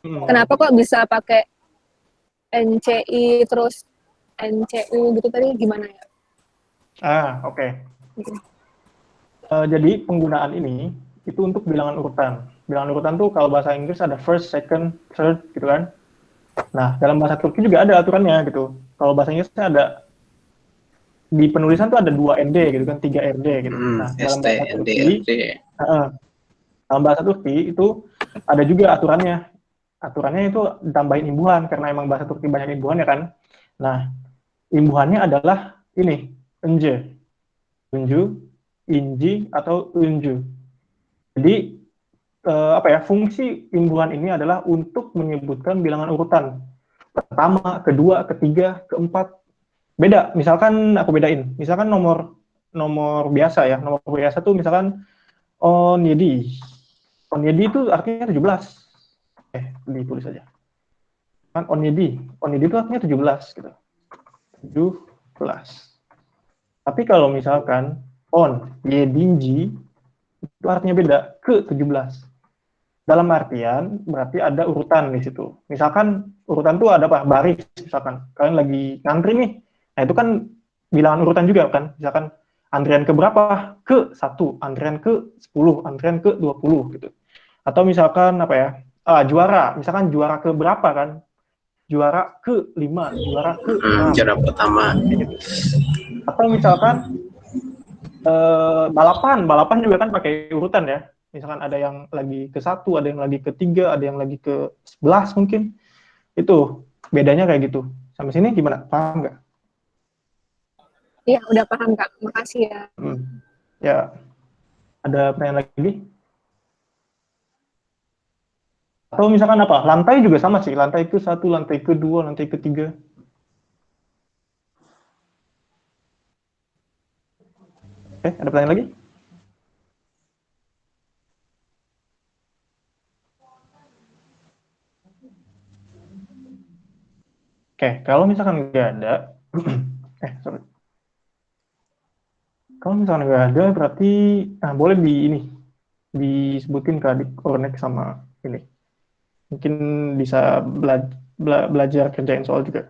Kenapa kok bisa pakai NCI terus NCU gitu, tadi gimana ya? Oke. Jadi penggunaan ini itu untuk bilangan urutan. Bilangan urutan tuh kalau bahasa Inggris ada first, second, third gitu kan. Nah, dalam bahasa Turki juga ada aturannya gitu. Kalau bahasa Inggrisnya ada, di penulisan tuh ada 2 ND gitu kan, 3 RD gitu. Nah, dalam ST, bahasa ND, Turki, RD. dalam bahasa Turki itu ada juga aturannya. Aturannya itu ditambahin imbuhan karena emang bahasa Turki banyak imbuhan ya kan. Nah, imbuhannya adalah ini, önce, unju, inji atau unju. Jadi fungsi imbuhan ini adalah untuk menyebutkan bilangan urutan pertama, kedua, ketiga, keempat. Beda. Misalkan aku bedain. Misalkan nomor biasa ya. Nomor biasa tuh misalkan onyedi. Onyedi itu artinya 17. Ditulis aja. Kan onyedi. Onyedi itu artinya 17 gitu. 17. Tapi kalau misalkan yedinji itu artinya beda, ke 17. Dalam artian berarti ada urutan di situ. Misalkan urutan tuh ada apa? Baris misalkan. Kalian lagi ngantri nih. Nah, itu kan bilangan urutan juga kan. Misalkan antrian ke berapa? Ke 1, antrian ke 10, antrian ke 20 gitu. Atau misalkan apa ya? Juara, misalkan juara ke berapa kan? Juara ke 5, juara ke 6. Juara pertama. Gitu. Atau misalkan balapan juga kan pakai urutan ya. Misalkan ada yang lagi ke 1, ada yang lagi ke 3, ada yang lagi ke 11 mungkin. Itu bedanya kayak gitu. Sampai sini gimana? Paham nggak? Iya, udah paham Kak. Makasih ya. Ya, ada pertanyaan lagi? Atau misalkan apa? Lantai juga sama sih. Lantai ke 1, lantai ke 2, lantai ke 3. Oke, ada pertanyaan lagi? Oke, kalau misalkan nggak ada, sorry. Kalau misalkan nggak ada, berarti boleh disebutin ke adik Ornek sama ini. Mungkin bisa belajar kerjain soal juga.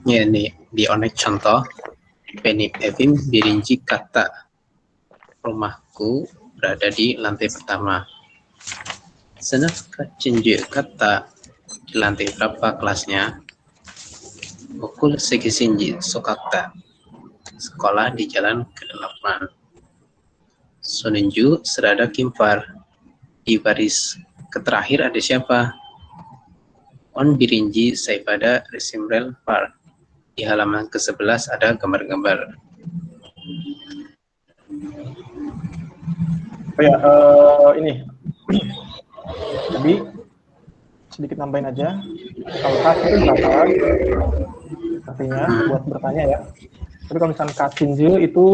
Ya, nih di Onek contoh. Benim evim birinci kata. Rumahku berada di lantai pertama. Sınıf kaçıncı kata? Di lantai berapa kelasnya? Okul 8. sokakta. Sekolah di jalan ke-8. Sonunju serada kimpar. Di baris terakhir ada siapa? On birinci sayfada resimrel par. Di halaman ke-11 ada gambar-gambar. Ini. Jadi sedikit nambahin aja. Kalau kas itu berapa? Artinya buat bertanya ya. Tapi kalau misalnya kacinju itu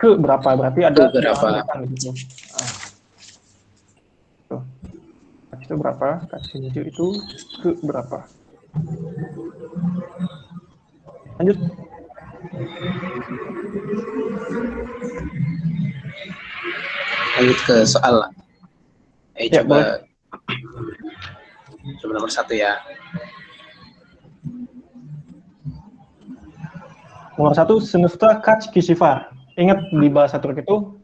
ke berapa? Berarti ada berapa? Gitu. Tuh. Itu berapa? Kacinju itu ke berapa? Lanjut. Lanjut ke soal. Ya, coba nomor 1 ya. Nomor 1, sınıfta kaç kişi var? Ingat di bahasa Turki itu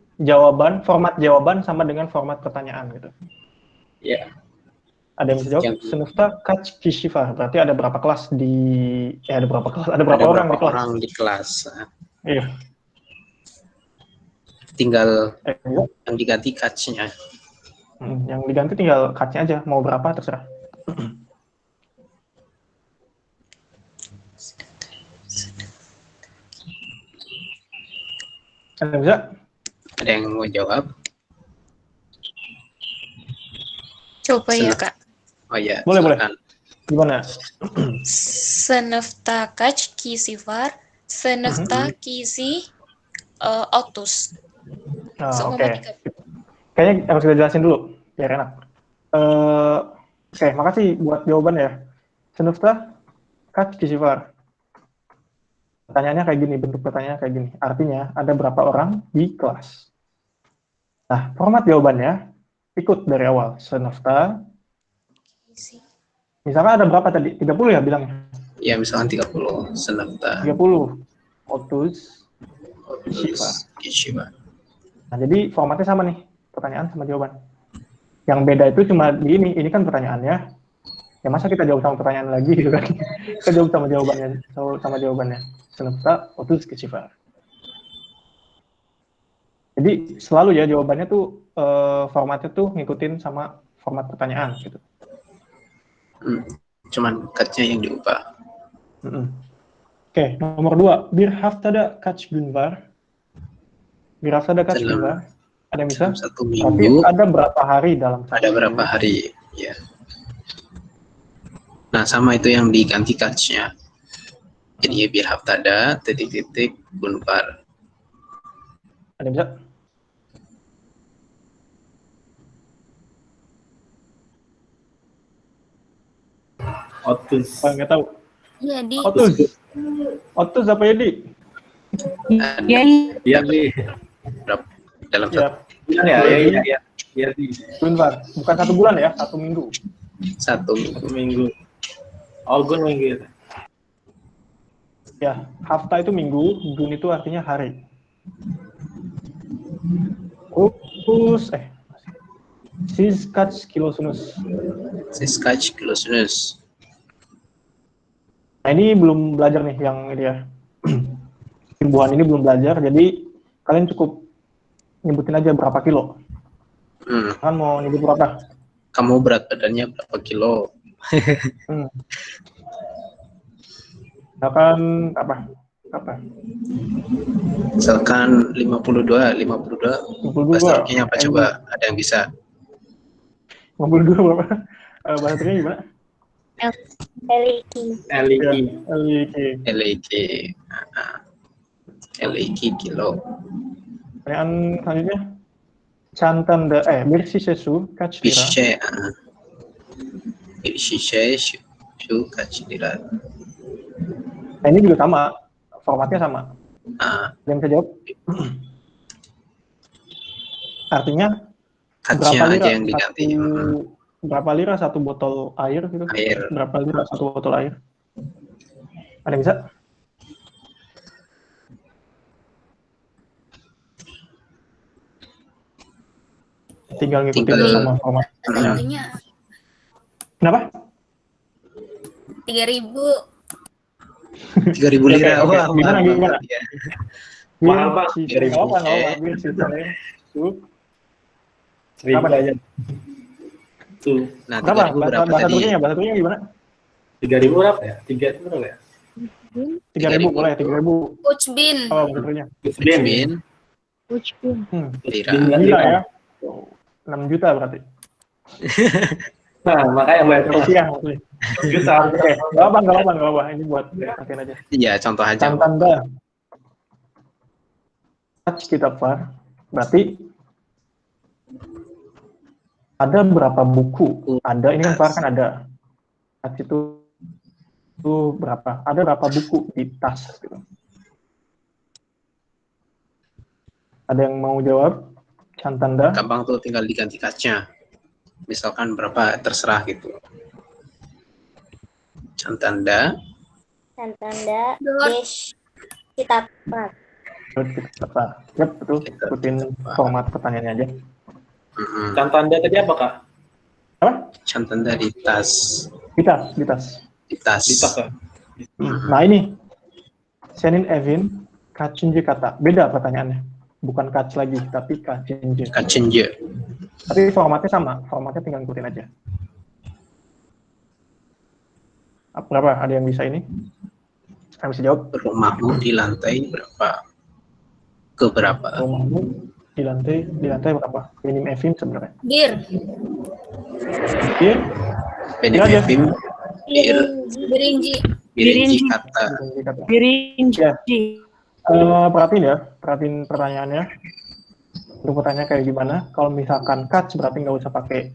format jawaban sama dengan format pertanyaan gitu. Ya. Ada yang bisa jawab? Sınıfta kaç kişi var? Berarti ada berapa kelas ada berapa kelas? Ada berapa orang di kelas? Iya. Tinggal yang diganti katsnya. Yang diganti tinggal katsnya aja. Mau berapa terserah. Ada yang bisa? Ada yang mau jawab? Coba ya Kak. Oh ya. Boleh. Gimana? Sınıfta kaç kişi var? Sınıfta kişi 30. Oke. Kayaknya harus kita jelasin dulu, biar enak. Oke, makasih buat jawaban ya. Sınıfta kaç kişi var? Pertanyaannya kayak gini, bentuk pertanyaannya kayak gini. Artinya, ada berapa orang di kelas? Nah, format jawabannya ikut dari awal. Sınıfta. Misalkan ada berapa tadi? 30 ya bilangnya? Ya, misalkan 30. Sınıfta. 30. 30. Otus Kishiba. Nah, jadi formatnya sama nih, pertanyaan sama jawaban. Yang beda itu cuma di ini kan pertanyaannya. Ya masa kita jawab sama pertanyaan lagi gitu kan? Kita jawab sama jawabannya. Senepta otus Kishiba. Jadi selalu ya jawabannya tuh formatnya tuh ngikutin sama format pertanyaan gitu. Cuman catch-nya yang diubah. Oke, nomor 2. Bir haftada kaç gün var? Bir haftada kaç gün var? Ada yang bisa? Satu minggu. Tapi ada berapa hari dalam satu Ada berapa hari? Ya. Nah, sama itu yang diganti catch-nya. Jadi bir haftada titik-titik gün var. Ada yang bisa? Otus. Nggak tahu. Iya, Di. Otus apa ya, Di? Iya, Di. Dalam Ya, Bulan ya? Iya, Di. Gunvar. Bukan 1 bulan ya, 1 minggu. satu Minggu. Oh, gun minggu. Ya, hafta itu minggu, gun itu artinya hari. Otus, siz kaç kilosunuz? Siz kaç kilosunuz? Nah, ini belum belajar nih yang ini ya. Imbuhan ini belum belajar, jadi kalian cukup nyebutin aja berapa kilo. Kan mau nyebut berapa? Kamu berat badannya berapa kilo? Misalkan apa? Misalkan 52. 52. Bahasa Turkinya apa coba? Ada yang bisa? 52 berapa? Bahasa Turkinya gimana? LEK kilo. Pertanyaan selanjutnya. Çantanda, bir şişe su kaç lira? Bir şişe su kaç lira? Nah, ini juga sama, formatnya sama. Yang bisa jawab? Artinya Catch-nya aja yang diganti. Berapa lira satu botol air gitu? Air. Berapa lira satu botol air? Ada yang bisa? Tinggal ngikutin sama format pertanyaan. Kenapa? 3.000. 3.000 lira. Wah, gimana? Mahal, Pak. 3.000. Berapa aja? Tuh. Nah, berapa? Bahasa Turkinya gimana? 3.000 berapa ya? 3 itu berapa ya? 3.000 boleh, 3.000. Ucbin. Oh, bahasa Turkinya. Ucbin. Lira ya. 6 juta berarti. Nah, makanya banyak rupiah maksudnya. Juta. Oke, nggak apa. Ini buat pakai aja. Iya, contoh aja. Çantanda kaç kitap var? Berarti ada berapa buku? Ada, ini kan kan ada. Kaç itu berapa? Ada berapa buku di tas? Gitu. Ada yang mau jawab? Çantanda. Gampang tuh, tinggal diganti kaca. Misalkan berapa, terserah gitu. Çantanda. 5 kitap var. Yap, betul. Ikutin format pertanyaannya aja. Çantanda tadi apa, Kak? Apa? Çantanda di tas. Di tas. Di tas ya? Nah ini, senin evin kaçıncı kata. Beda pertanyaannya. Bukan kaç lagi, tapi kaçıncı. Tapi formatnya sama. Formatnya tinggal ngikutin aja. Berapa? Ada yang bisa ini? Yang bisa jawab? Rumahmu di lantai berapa? Keberapa? Rumahmu di lantai berapa? Minim Evin sebenarnya. Bir. Minim Evin. Birinci kata. Ya. Perhatiin pertanyaannya. Untuk pertanyaan kayak gimana? Kalau misalkan catch berarti nggak usah pakai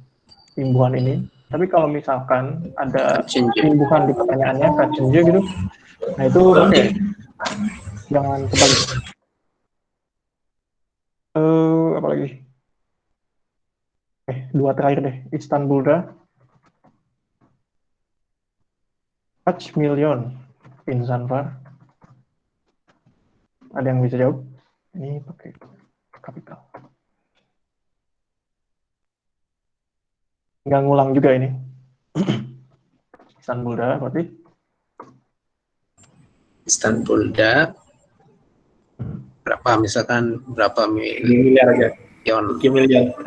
imbuhan ini. Tapi kalau misalkan ada imbuhan di pertanyaannya, catch gitu, nah itu oke. Jangan kebalik. Apa lagi? Dua terakhir deh. Istanbul'da kaç milyon insan var? Ada yang bisa jawab? Ini pakai kapital. Nggak ngulang juga ini. Istanbulda berarti. Istanbulda berapa, misalkan berapa miliar aja. miliar 2 miliar.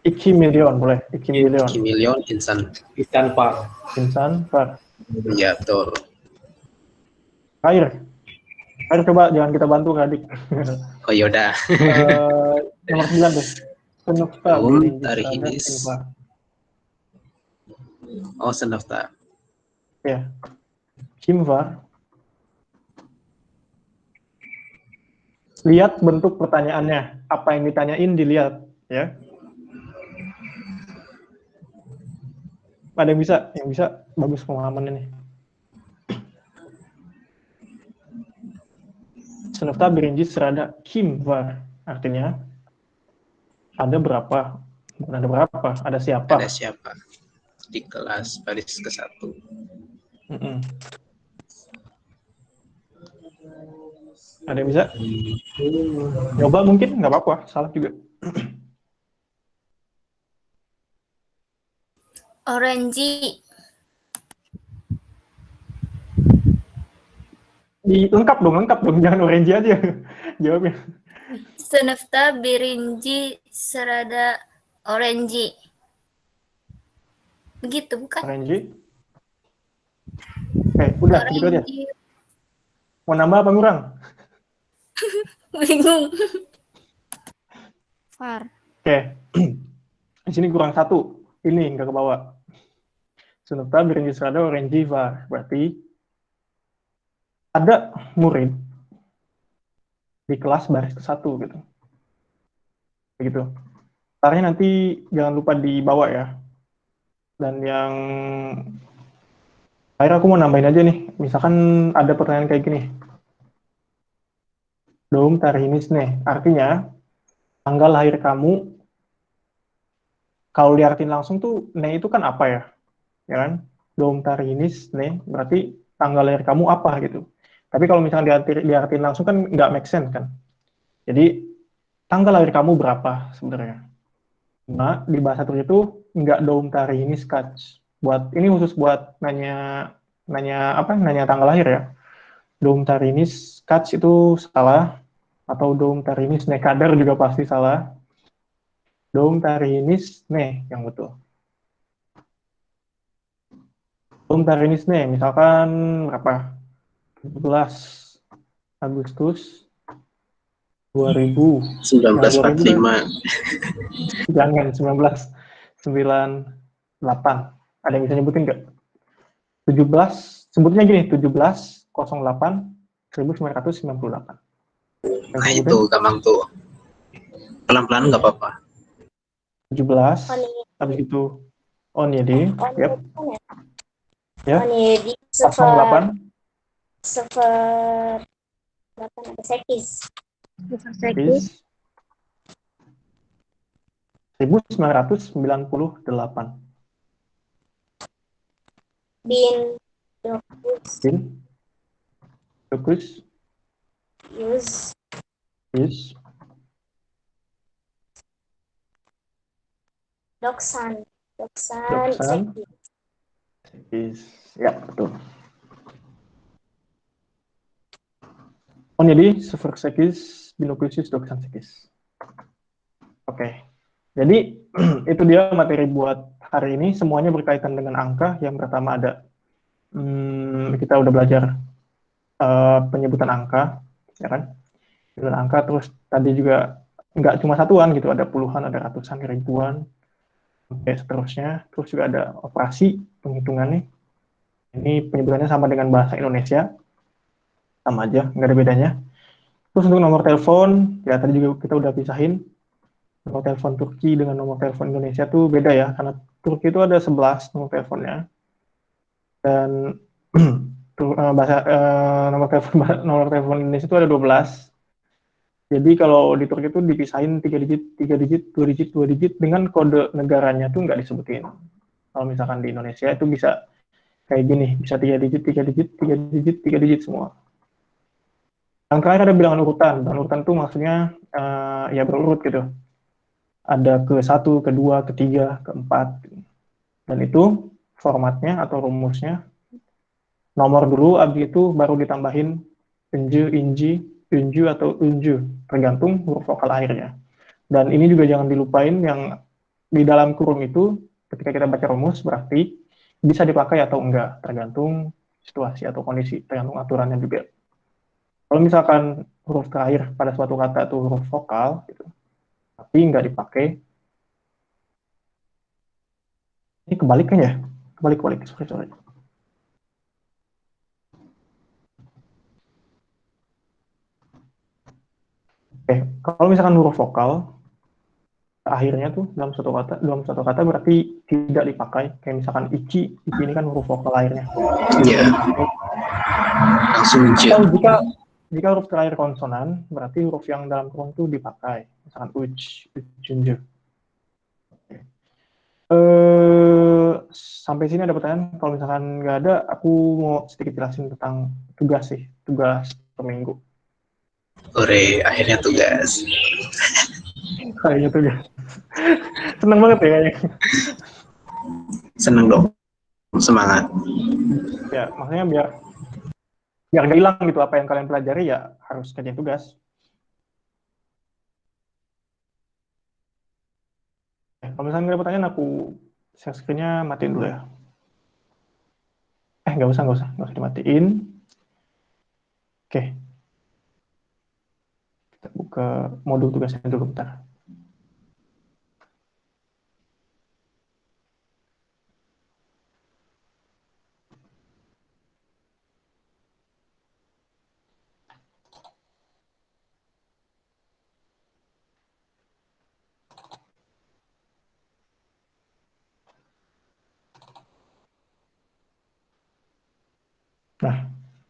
2 million boleh. 2 million. 2 million insan Istanbul. Insan per. ya, betul. Air coba jangan kita bantu adik. Oh yaudah. Nomor 9 deh. Senufta Tarihinis. Oh, Senufta. Ya. Kimvar. Lihat bentuk pertanyaannya. Apa yang ditanyain dilihat, ya. Ada yang bisa? Yang bisa bagus pemahaman ini. Senufta birinci serada kimvar. Artinya ada berapa? Bukan ada berapa, ada siapa? Ada siapa di kelas baris ke-1. Ada yang bisa? Coba mungkin, nggak apa-apa, salah juga. Orange. Lengkap dong, jangan orange aja jawabnya. Senufta birinci serada orange. Begitu bukan? Orange. Udah gitu aja. Mau nambah apa kurang? Bingung. Far. Di sini kurang 1. Ini nggak ke bawah. Senufta birinci serada orange var. Berarti ada murid di kelas baris ke-1 gitu. Begitu. Caranya nanti jangan lupa dibawa ya. Dan yang akhirnya aku mau nambahin aja nih. Misalkan ada pertanyaan kayak gini. Dom tarihinis nih. Artinya tanggal lahir kamu, kalau diartin langsung tuh ne itu kan apa ya? Ya kan? Dom tarihinis nih berarti tanggal lahir kamu apa gitu. Tapi kalau misalnya diartin langsung kan nggak make sense kan. Jadi tanggal lahir kamu berapa sebenarnya? Nah, di bahasa Turki itu nggak dom tarihinis kaç. Ini khusus buat nanya tanggal lahir ya. Dom tarihinis kaç itu salah, atau dom tarihinis ne kadar juga pasti salah. Dom tarihinis ne yang betul. Dom tarihinis ne misalkan berapa? 17 Agustus 2000. 1945. Jangan, 1998. Ada yang bisa nyebutin nggak? 17, sebutnya gini, 17/08/1998. Nah itu gampang tuh. Pelan-pelan nggak apa-apa. 17, habis itu Onyedi, yep. Ya. Onyedi 08. 08 ada sekis. 1998. Bin Dokus. Yus Doksan sekis. Ya, betul. Onyedi 08 doksan sekis. Oke. Jadi itu dia materi buat hari ini, semuanya berkaitan dengan angka. Yang pertama ada kita udah belajar penyebutan angka, ya kan? Penyebutan angka, terus tadi juga nggak cuma satuan gitu, ada puluhan, ada ratusan, ribuan, sampai seterusnya. Terus juga ada operasi penghitungannya. Ini penyebutannya sama dengan bahasa Indonesia, sama aja, nggak ada bedanya. Terus untuk nomor telepon, ya tadi juga kita udah pisahin. Nomor telepon Turki dengan nomor telepon Indonesia tuh beda ya, karena Turki itu ada 11 nomor teleponnya. Dan nomor telepon Indonesia itu ada 12. Jadi kalau di Turki itu dipisahin 3 digit, 2 digit dengan kode negaranya tuh nggak disebutin. Kalau misalkan di Indonesia itu bisa kayak gini, bisa 3 digit semua. Yang terakhir ada bilangan urutan. Bilangan urutan itu maksudnya ya berurut gitu. Ada ke-1, ke-2, ke-3, ke-4. Dan itu formatnya atau rumusnya nomor dulu, abis itu baru ditambahin enje, inji, unju atau unju, tergantung huruf vokal akhirnya. Dan ini juga jangan dilupain yang di dalam kurung itu ketika kita baca rumus berarti bisa dipakai atau enggak, tergantung situasi atau kondisi, tergantung aturannya juga. Kalau misalkan huruf terakhir pada suatu kata itu huruf vokal, gitu, tapi nggak dipakai, ini kebalik kan ya? Kebalik, sorry. Oke, kalau misalkan huruf vokal, akhirnya tuh dalam satu kata berarti tidak dipakai. Kayak misalkan ichi ini kan huruf vokal akhirnya. Iya. Langsung Atau jika huruf terakhir konsonan, berarti huruf yang dalam kurung itu dipakai. Misalkan junju. Sampai sini ada pertanyaan? Kalau misalkan nggak ada, aku mau sedikit jelasin tentang tugas per minggu. Ore, akhirnya tugas. Kayaknya tugas. Seneng banget ya kayaknya. Seneng dong, semangat. Ya, maksudnya biar nggak hilang gitu apa yang kalian pelajari, ya harus kerjain tugas. Kalau misalnya nggak ada pertanyaan, aku share screen-nya matiin dulu ya. Nggak usah dimatiin. Oke. Kita buka modul tugasnya dulu bentar. Nah,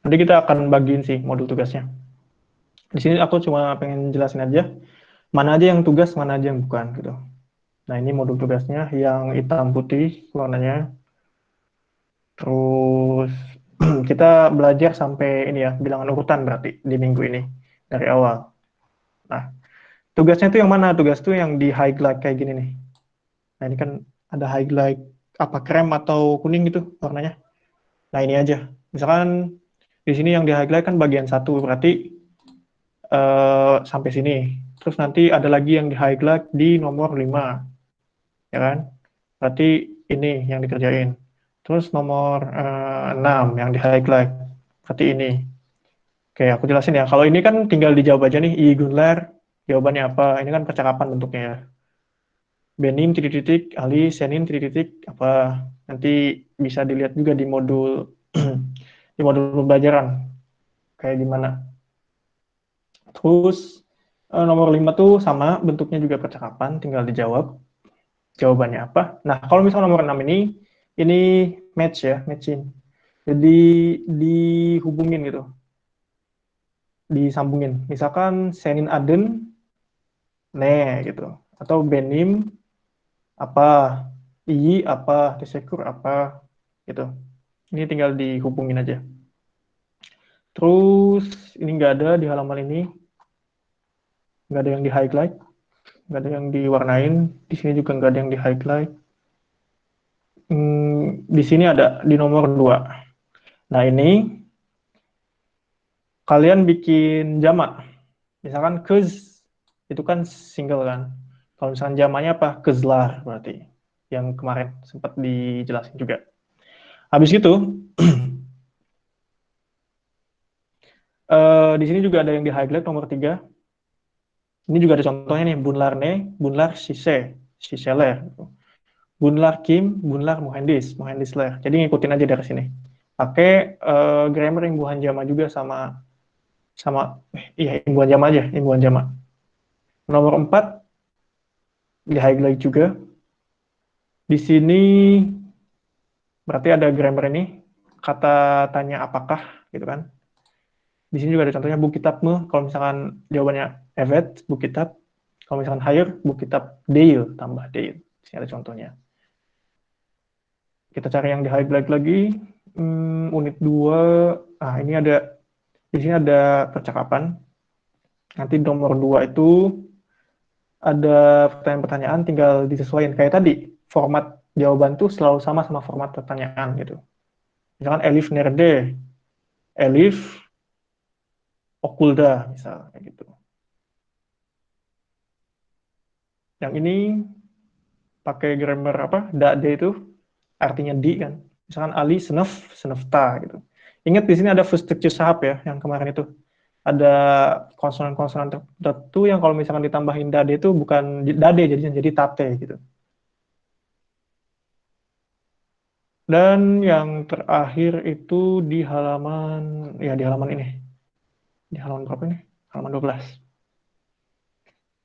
nanti kita akan bagiin sih modul tugasnya. Di sini aku cuma pengen jelasin aja, mana aja yang tugas, mana aja yang bukan gitu. Nah, ini modul tugasnya yang hitam putih warnanya. Terus kita belajar sampai ini ya, bilangan urutan berarti di minggu ini dari awal. Nah, tugasnya itu yang mana? Tugas itu yang di highlight kayak gini nih. Nah, ini kan ada highlight apa krem atau kuning gitu warnanya. Nah, ini aja. Misalkan di sini yang di highlight kan bagian 1, berarti sampai sini. Terus nanti ada lagi yang di highlight di nomor 5. Ya kan? Berarti ini yang dikerjain. Terus nomor 6 yang di highlight. Berarti ini. Oke, aku jelasin ya. Kalau ini kan tinggal dijawab aja nih, I Gunler, jawabannya apa? Ini kan percakapan bentuknya ya. Benim, titik-titik, Ali, Senin, titik-titik, apa? Nanti bisa dilihat juga di modul di modul pembelajaran. Kayak gimana. Terus nomor 5 tuh sama, bentuknya juga percakapan, tinggal dijawab. Jawabannya apa? Nah, kalau misalnya nomor 6 ini match ya, matching. Jadi dihubungin gitu. Disambungin. Misalkan Senin Aden, gitu. Atau Benim, apa, Iyi, apa, Tesekur, apa, gitu. Ini tinggal dihubungin aja. Terus, ini nggak ada di halaman ini. Nggak ada yang di highlight. Nggak ada yang diwarnain. Di sini juga nggak ada yang di highlight. Di sini ada di nomor 2. Nah, ini kalian bikin jamak. Misalkan kez, itu kan single kan. Kalau misalkan jamaknya apa? Kezlar berarti. Yang kemarin sempat dijelasin juga. Habis itu, di sini juga ada yang di highlight nomor 3. Ini juga ada contohnya nih, bunlarne, bunlar siseler. Bunlar Kim, bunlar muhandisler. Jadi ngikutin aja dari sini. Pakai grammar imbuhan jama juga sama imbuhan jama aja, imbuhan jama. Nomor 4 di highlight juga. Di sini berarti ada grammar ini, kata tanya apakah gitu kan. Di sini juga ada contohnya bukitabmu, kalau misalkan jawabannya evet, bukitab. Kalau misalkan hire, bukitab deil, tambah deil. Di sini ada contohnya. Kita cari yang di highlight lagi. Unit 2, ini ada Di sini ada percakapan. Nanti nomor 2 itu ada pertanyaan-pertanyaan, tinggal disesuaikan. Kayak tadi, format jawaban tuh selalu sama format pertanyaan gitu. Misalkan Elif nerde, Elif okulda, misal kayak gitu. Yang ini pakai grammar apa? Dade itu artinya di kan. Misalkan Ali senef, senefta gitu. Ingat di sini ada fustruktur sahab ya, yang kemarin itu. Ada konsonan-konsonan tertentu yang kalau misalkan ditambahin dade itu bukan dade jadinya, jadi tate gitu. Dan yang terakhir itu di halaman, ya di halaman ini. Di halaman berapa ini? Halaman 12.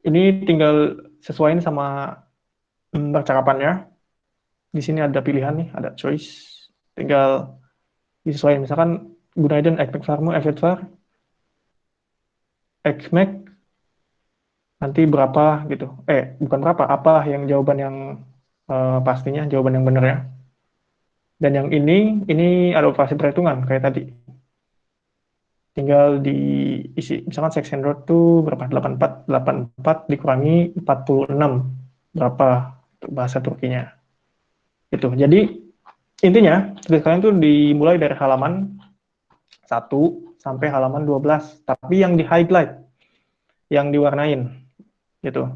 Ini tinggal sesuaiin sama percakapannya. Di sini ada pilihan nih, ada choice. Tinggal disesuaikan. Misalkan gunain ekmekfarmu, efetvar, ekmek, nanti berapa gitu. Bukan berapa, apa yang jawaban yang pastinya, jawaban yang benar ya. Dan yang ini ada operasi perhitungan kayak tadi. Tinggal diisi, misalkan section road tuh berapa? 84 dikurangi 46. Berapa untuk bahasa Turkinya. Itu. Jadi intinya tugas kalian tuh dimulai dari halaman 1 sampai halaman 12, tapi yang di highlight, yang diwarnain gitu.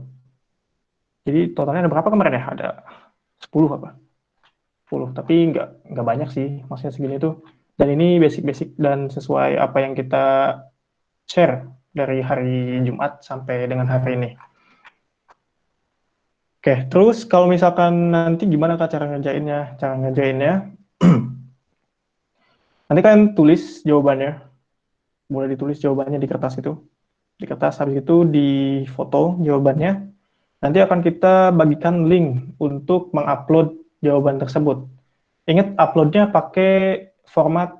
Jadi totalnya ada berapa kemarin ya? Ada 10 apa? 10, tapi nggak banyak sih, maksudnya segini tuh. Dan ini basic-basic dan sesuai apa yang kita share dari hari Jumat sampai dengan hari ini. Oke, terus kalau misalkan nanti gimana Kak cara ngerjainnya? Cara ngerjainnya, nanti kalian tulis jawabannya. Boleh ditulis jawabannya di kertas itu. Di kertas, habis itu di foto jawabannya. Nanti akan kita bagikan link untuk mengupload jawaban tersebut. Ingat, uploadnya pakai format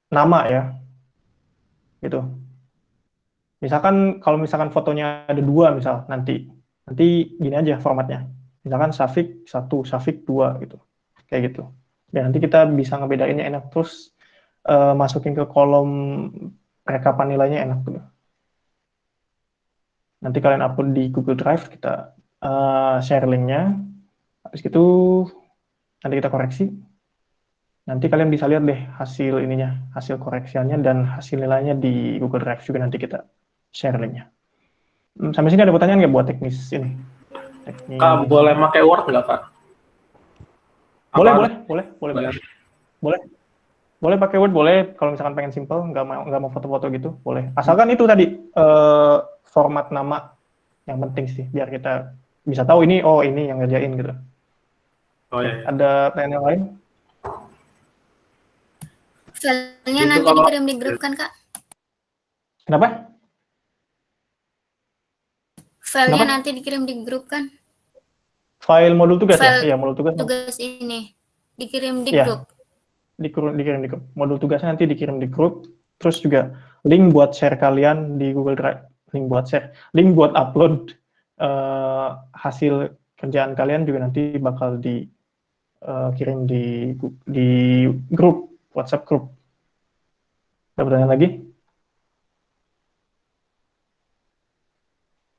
nama ya. Gitu. Misalkan, kalau misalkan fotonya ada 2 misal, nanti gini aja formatnya. Misalkan Syafiq 1, Syafiq 2 gitu. Kayak gitu. Dan nanti kita bisa ngebedainnya enak, terus masukin ke kolom rekapan nilainya enak tuh. Nanti kalian upload di Google Drive, kita share linknya. Habis itu nanti kita koreksi. Nanti kalian bisa lihat deh hasil ininya, hasil koreksiannya dan hasil nilainya di Google Drive juga, nanti kita share linknya. Sampai sini ada pertanyaan nggak buat teknis ini? Teknis. Kak, boleh pakai Word nggak, Kak? Boleh pakai Word, boleh. Kalau misalkan pengen simple, nggak mau foto-foto gitu, boleh. Asalkan itu tadi format nama yang penting sih, biar kita bisa tahu ini yang ngerjain gitu. Oh iya. Ada pertanyaan yang lain? Filenya nanti dikirim di grup kan, Kak? Kenapa? Filenya nanti dikirim di grup kan? File modul tugas ya? Iya, modul tugas. Tugas ini dikirim di grup. Dikirim di grup. Modul tugasnya nanti dikirim di grup. Terus juga link buat share kalian di Google Drive. Link buat upload hasil kerjaan kalian juga nanti bakal dikirim di grup, WhatsApp grup. Ada pertanyaan lagi?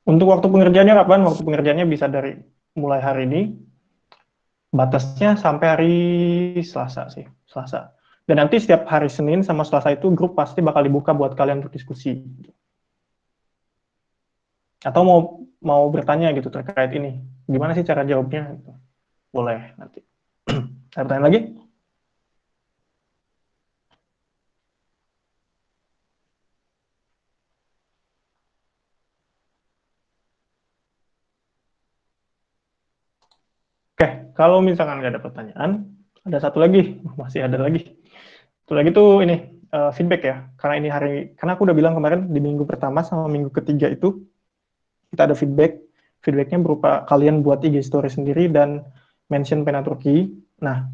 Untuk waktu pengerjaannya kapan? Waktu pengerjaannya bisa dari mulai hari ini, batasnya sampai hari Selasa sih, Selasa. Dan nanti setiap hari Senin sama Selasa itu grup pasti bakal dibuka buat kalian untuk diskusi. Atau mau bertanya gitu terkait ini, gimana sih cara jawabnya? Boleh nanti. Ada pertanyaan lagi? Oke, kalau misalkan nggak ada pertanyaan, ada satu lagi, masih ada lagi. Satu lagi tuh ini feedback ya, karena aku udah bilang kemarin di minggu pertama sama minggu ketiga itu kita ada feedbacknya berupa kalian buat IG story sendiri dan mention pena Turki. Nah,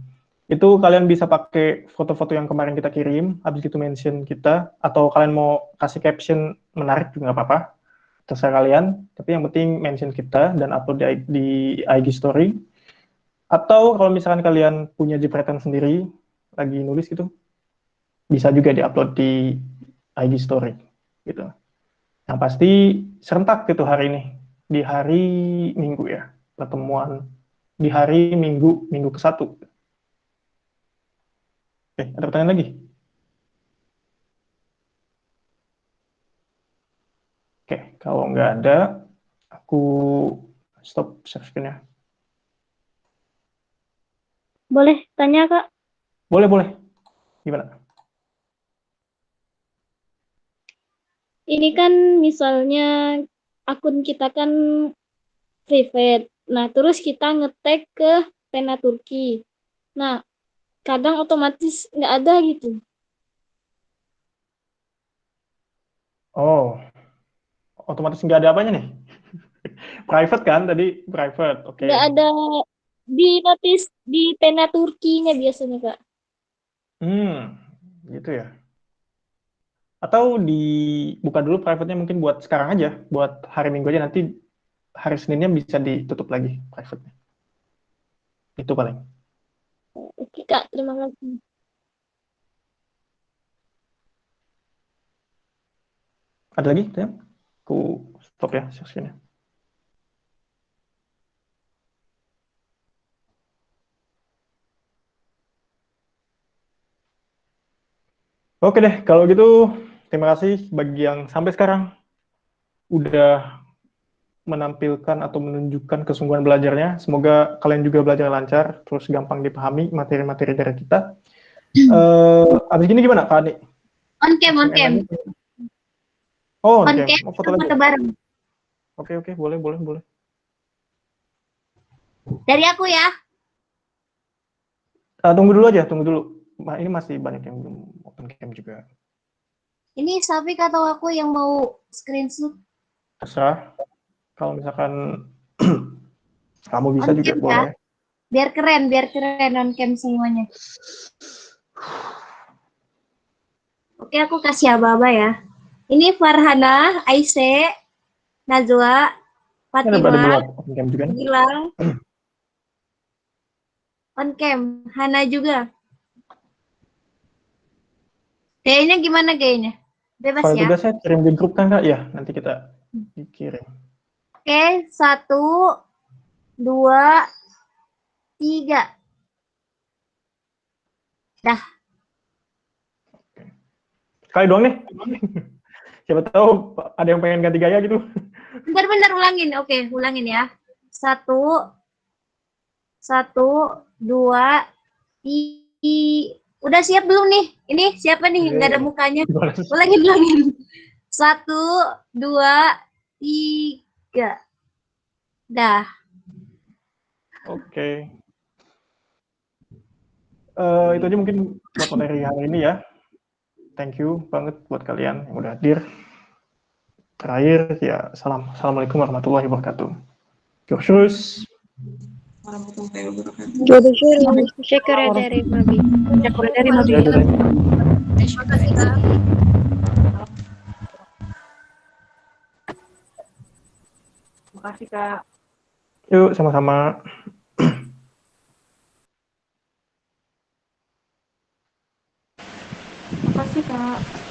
itu kalian bisa pakai foto-foto yang kemarin kita kirim, habis itu mention kita, atau kalian mau kasih caption menarik juga nggak apa-apa, terserah kalian. Tapi yang penting mention kita dan upload di IG story. Atau kalau misalkan kalian punya jepretan sendiri, lagi nulis gitu, bisa juga diupload di IG story gitu. Yang pasti serentak gitu hari ini, di hari Minggu ya, pertemuan di hari Minggu ke-1. Oke, ada pertanyaan lagi? Oke, kalau nggak ada, aku stop share screen-nya. Boleh tanya, Kak? Boleh. Gimana? Ini kan misalnya akun kita kan private. Nah, terus kita nge-tag ke Pena Turki. Nah, kadang otomatis nggak ada gitu. Oh, otomatis nggak ada apanya nih? Private kan tadi, private. Oke. Nggak ada di notice di Pena Turkinya biasanya, Kak. Gitu ya. Atau dibuka dulu private-nya mungkin buat sekarang aja, buat hari Minggu aja, nanti hari Seninnya bisa ditutup lagi private-nya. Itu paling. Oke, Kak. Terima kasih. Ada lagi? Ya? Aku stop ya sesinya. Oke deh, kalau gitu terima kasih bagi yang sampai sekarang udah menampilkan atau menunjukkan kesungguhan belajarnya. Semoga kalian juga belajar lancar, terus gampang dipahami materi-materi dari kita. Abis ini gimana, Kak Ani? On cam. Oh, On oke. cam, Mau foto lagi? foto bareng. Oke, boleh. Dari aku ya. Tunggu dulu. Ini masih banyak yang belum open cam juga. Ini Safik atau aku yang mau screenshot? Terserah. Kalau misalkan kamu bisa On juga cam boleh. ya? Biar keren on cam semuanya. Oke, aku kasih aba-aba ya. Ini Farhana, Aise, Najwa, Ada Fatima, open cam juga nih. Gilang. On cam, Hana juga. Kayaknya gimana kayaknya? Bebas File ya. tugasnya kirim di grup kan, Kak? Ya, nanti kita dikirim. Oke, 1, 2, 3. Dah. Sekali doang nih. Siapa tahu ada yang pengen ganti gaya gitu. Bentar ulangin. Oke, ulangin ya. 1, 2, 3. Udah siap belum nih? Ini siapa nih? Nggak ada mukanya. Ulangin. 1, 2, 3. Dah. Oke. Itu aja mungkin buat materi hari ini ya. Thank you banget buat kalian yang udah hadir. Terakhir ya, Assalamualaikum warahmatullahi wabarakatuh. Görüşürüz. Syukur dari Mabi. Terima kasih, Kak. Makasih, Kak. Yuk, sama-sama. Makasih, Kak.